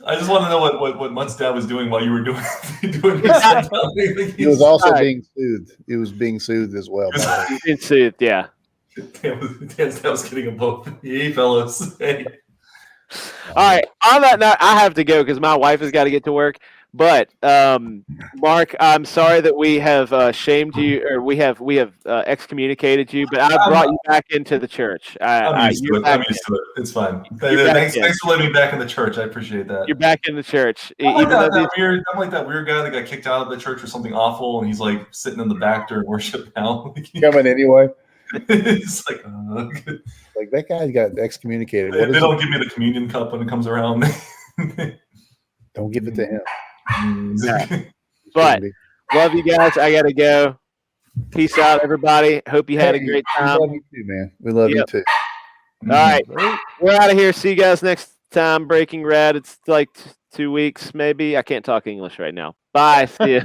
I just want to know what Mutt's dad was doing while you were doing your storytelling. He was also Right. being soothed. He was being soothed as well. by the way. It's it, yeah. Dan's dad was getting them both. Hey, fellas. Hey. All right. On that note, I have to go because my wife has got to get to work. But Mark, I'm sorry that we have shamed you, or we have excommunicated you. But I brought you back into the church. I'm used to you're it. back I'm used to it. It's fine. You're back in. Thanks for letting me back in the church. I appreciate that. You're back in the church. I'm like, Even though I'm like that weird guy that got kicked out of the church for something awful, and he's like sitting in the back during worship now. Coming anyway. It's like, Like that guy got excommunicated. they What is don't it? give me the communion cup when it comes around. Don't give it to him. But love you guys. I gotta go. Peace out, everybody. Hope you had a great We time. love you too, man. We love you Yep. too. All right, we're out of here. See you guys next time. Breaking Red. It's like 2 weeks, maybe. I can't talk English right now. Bye. See you.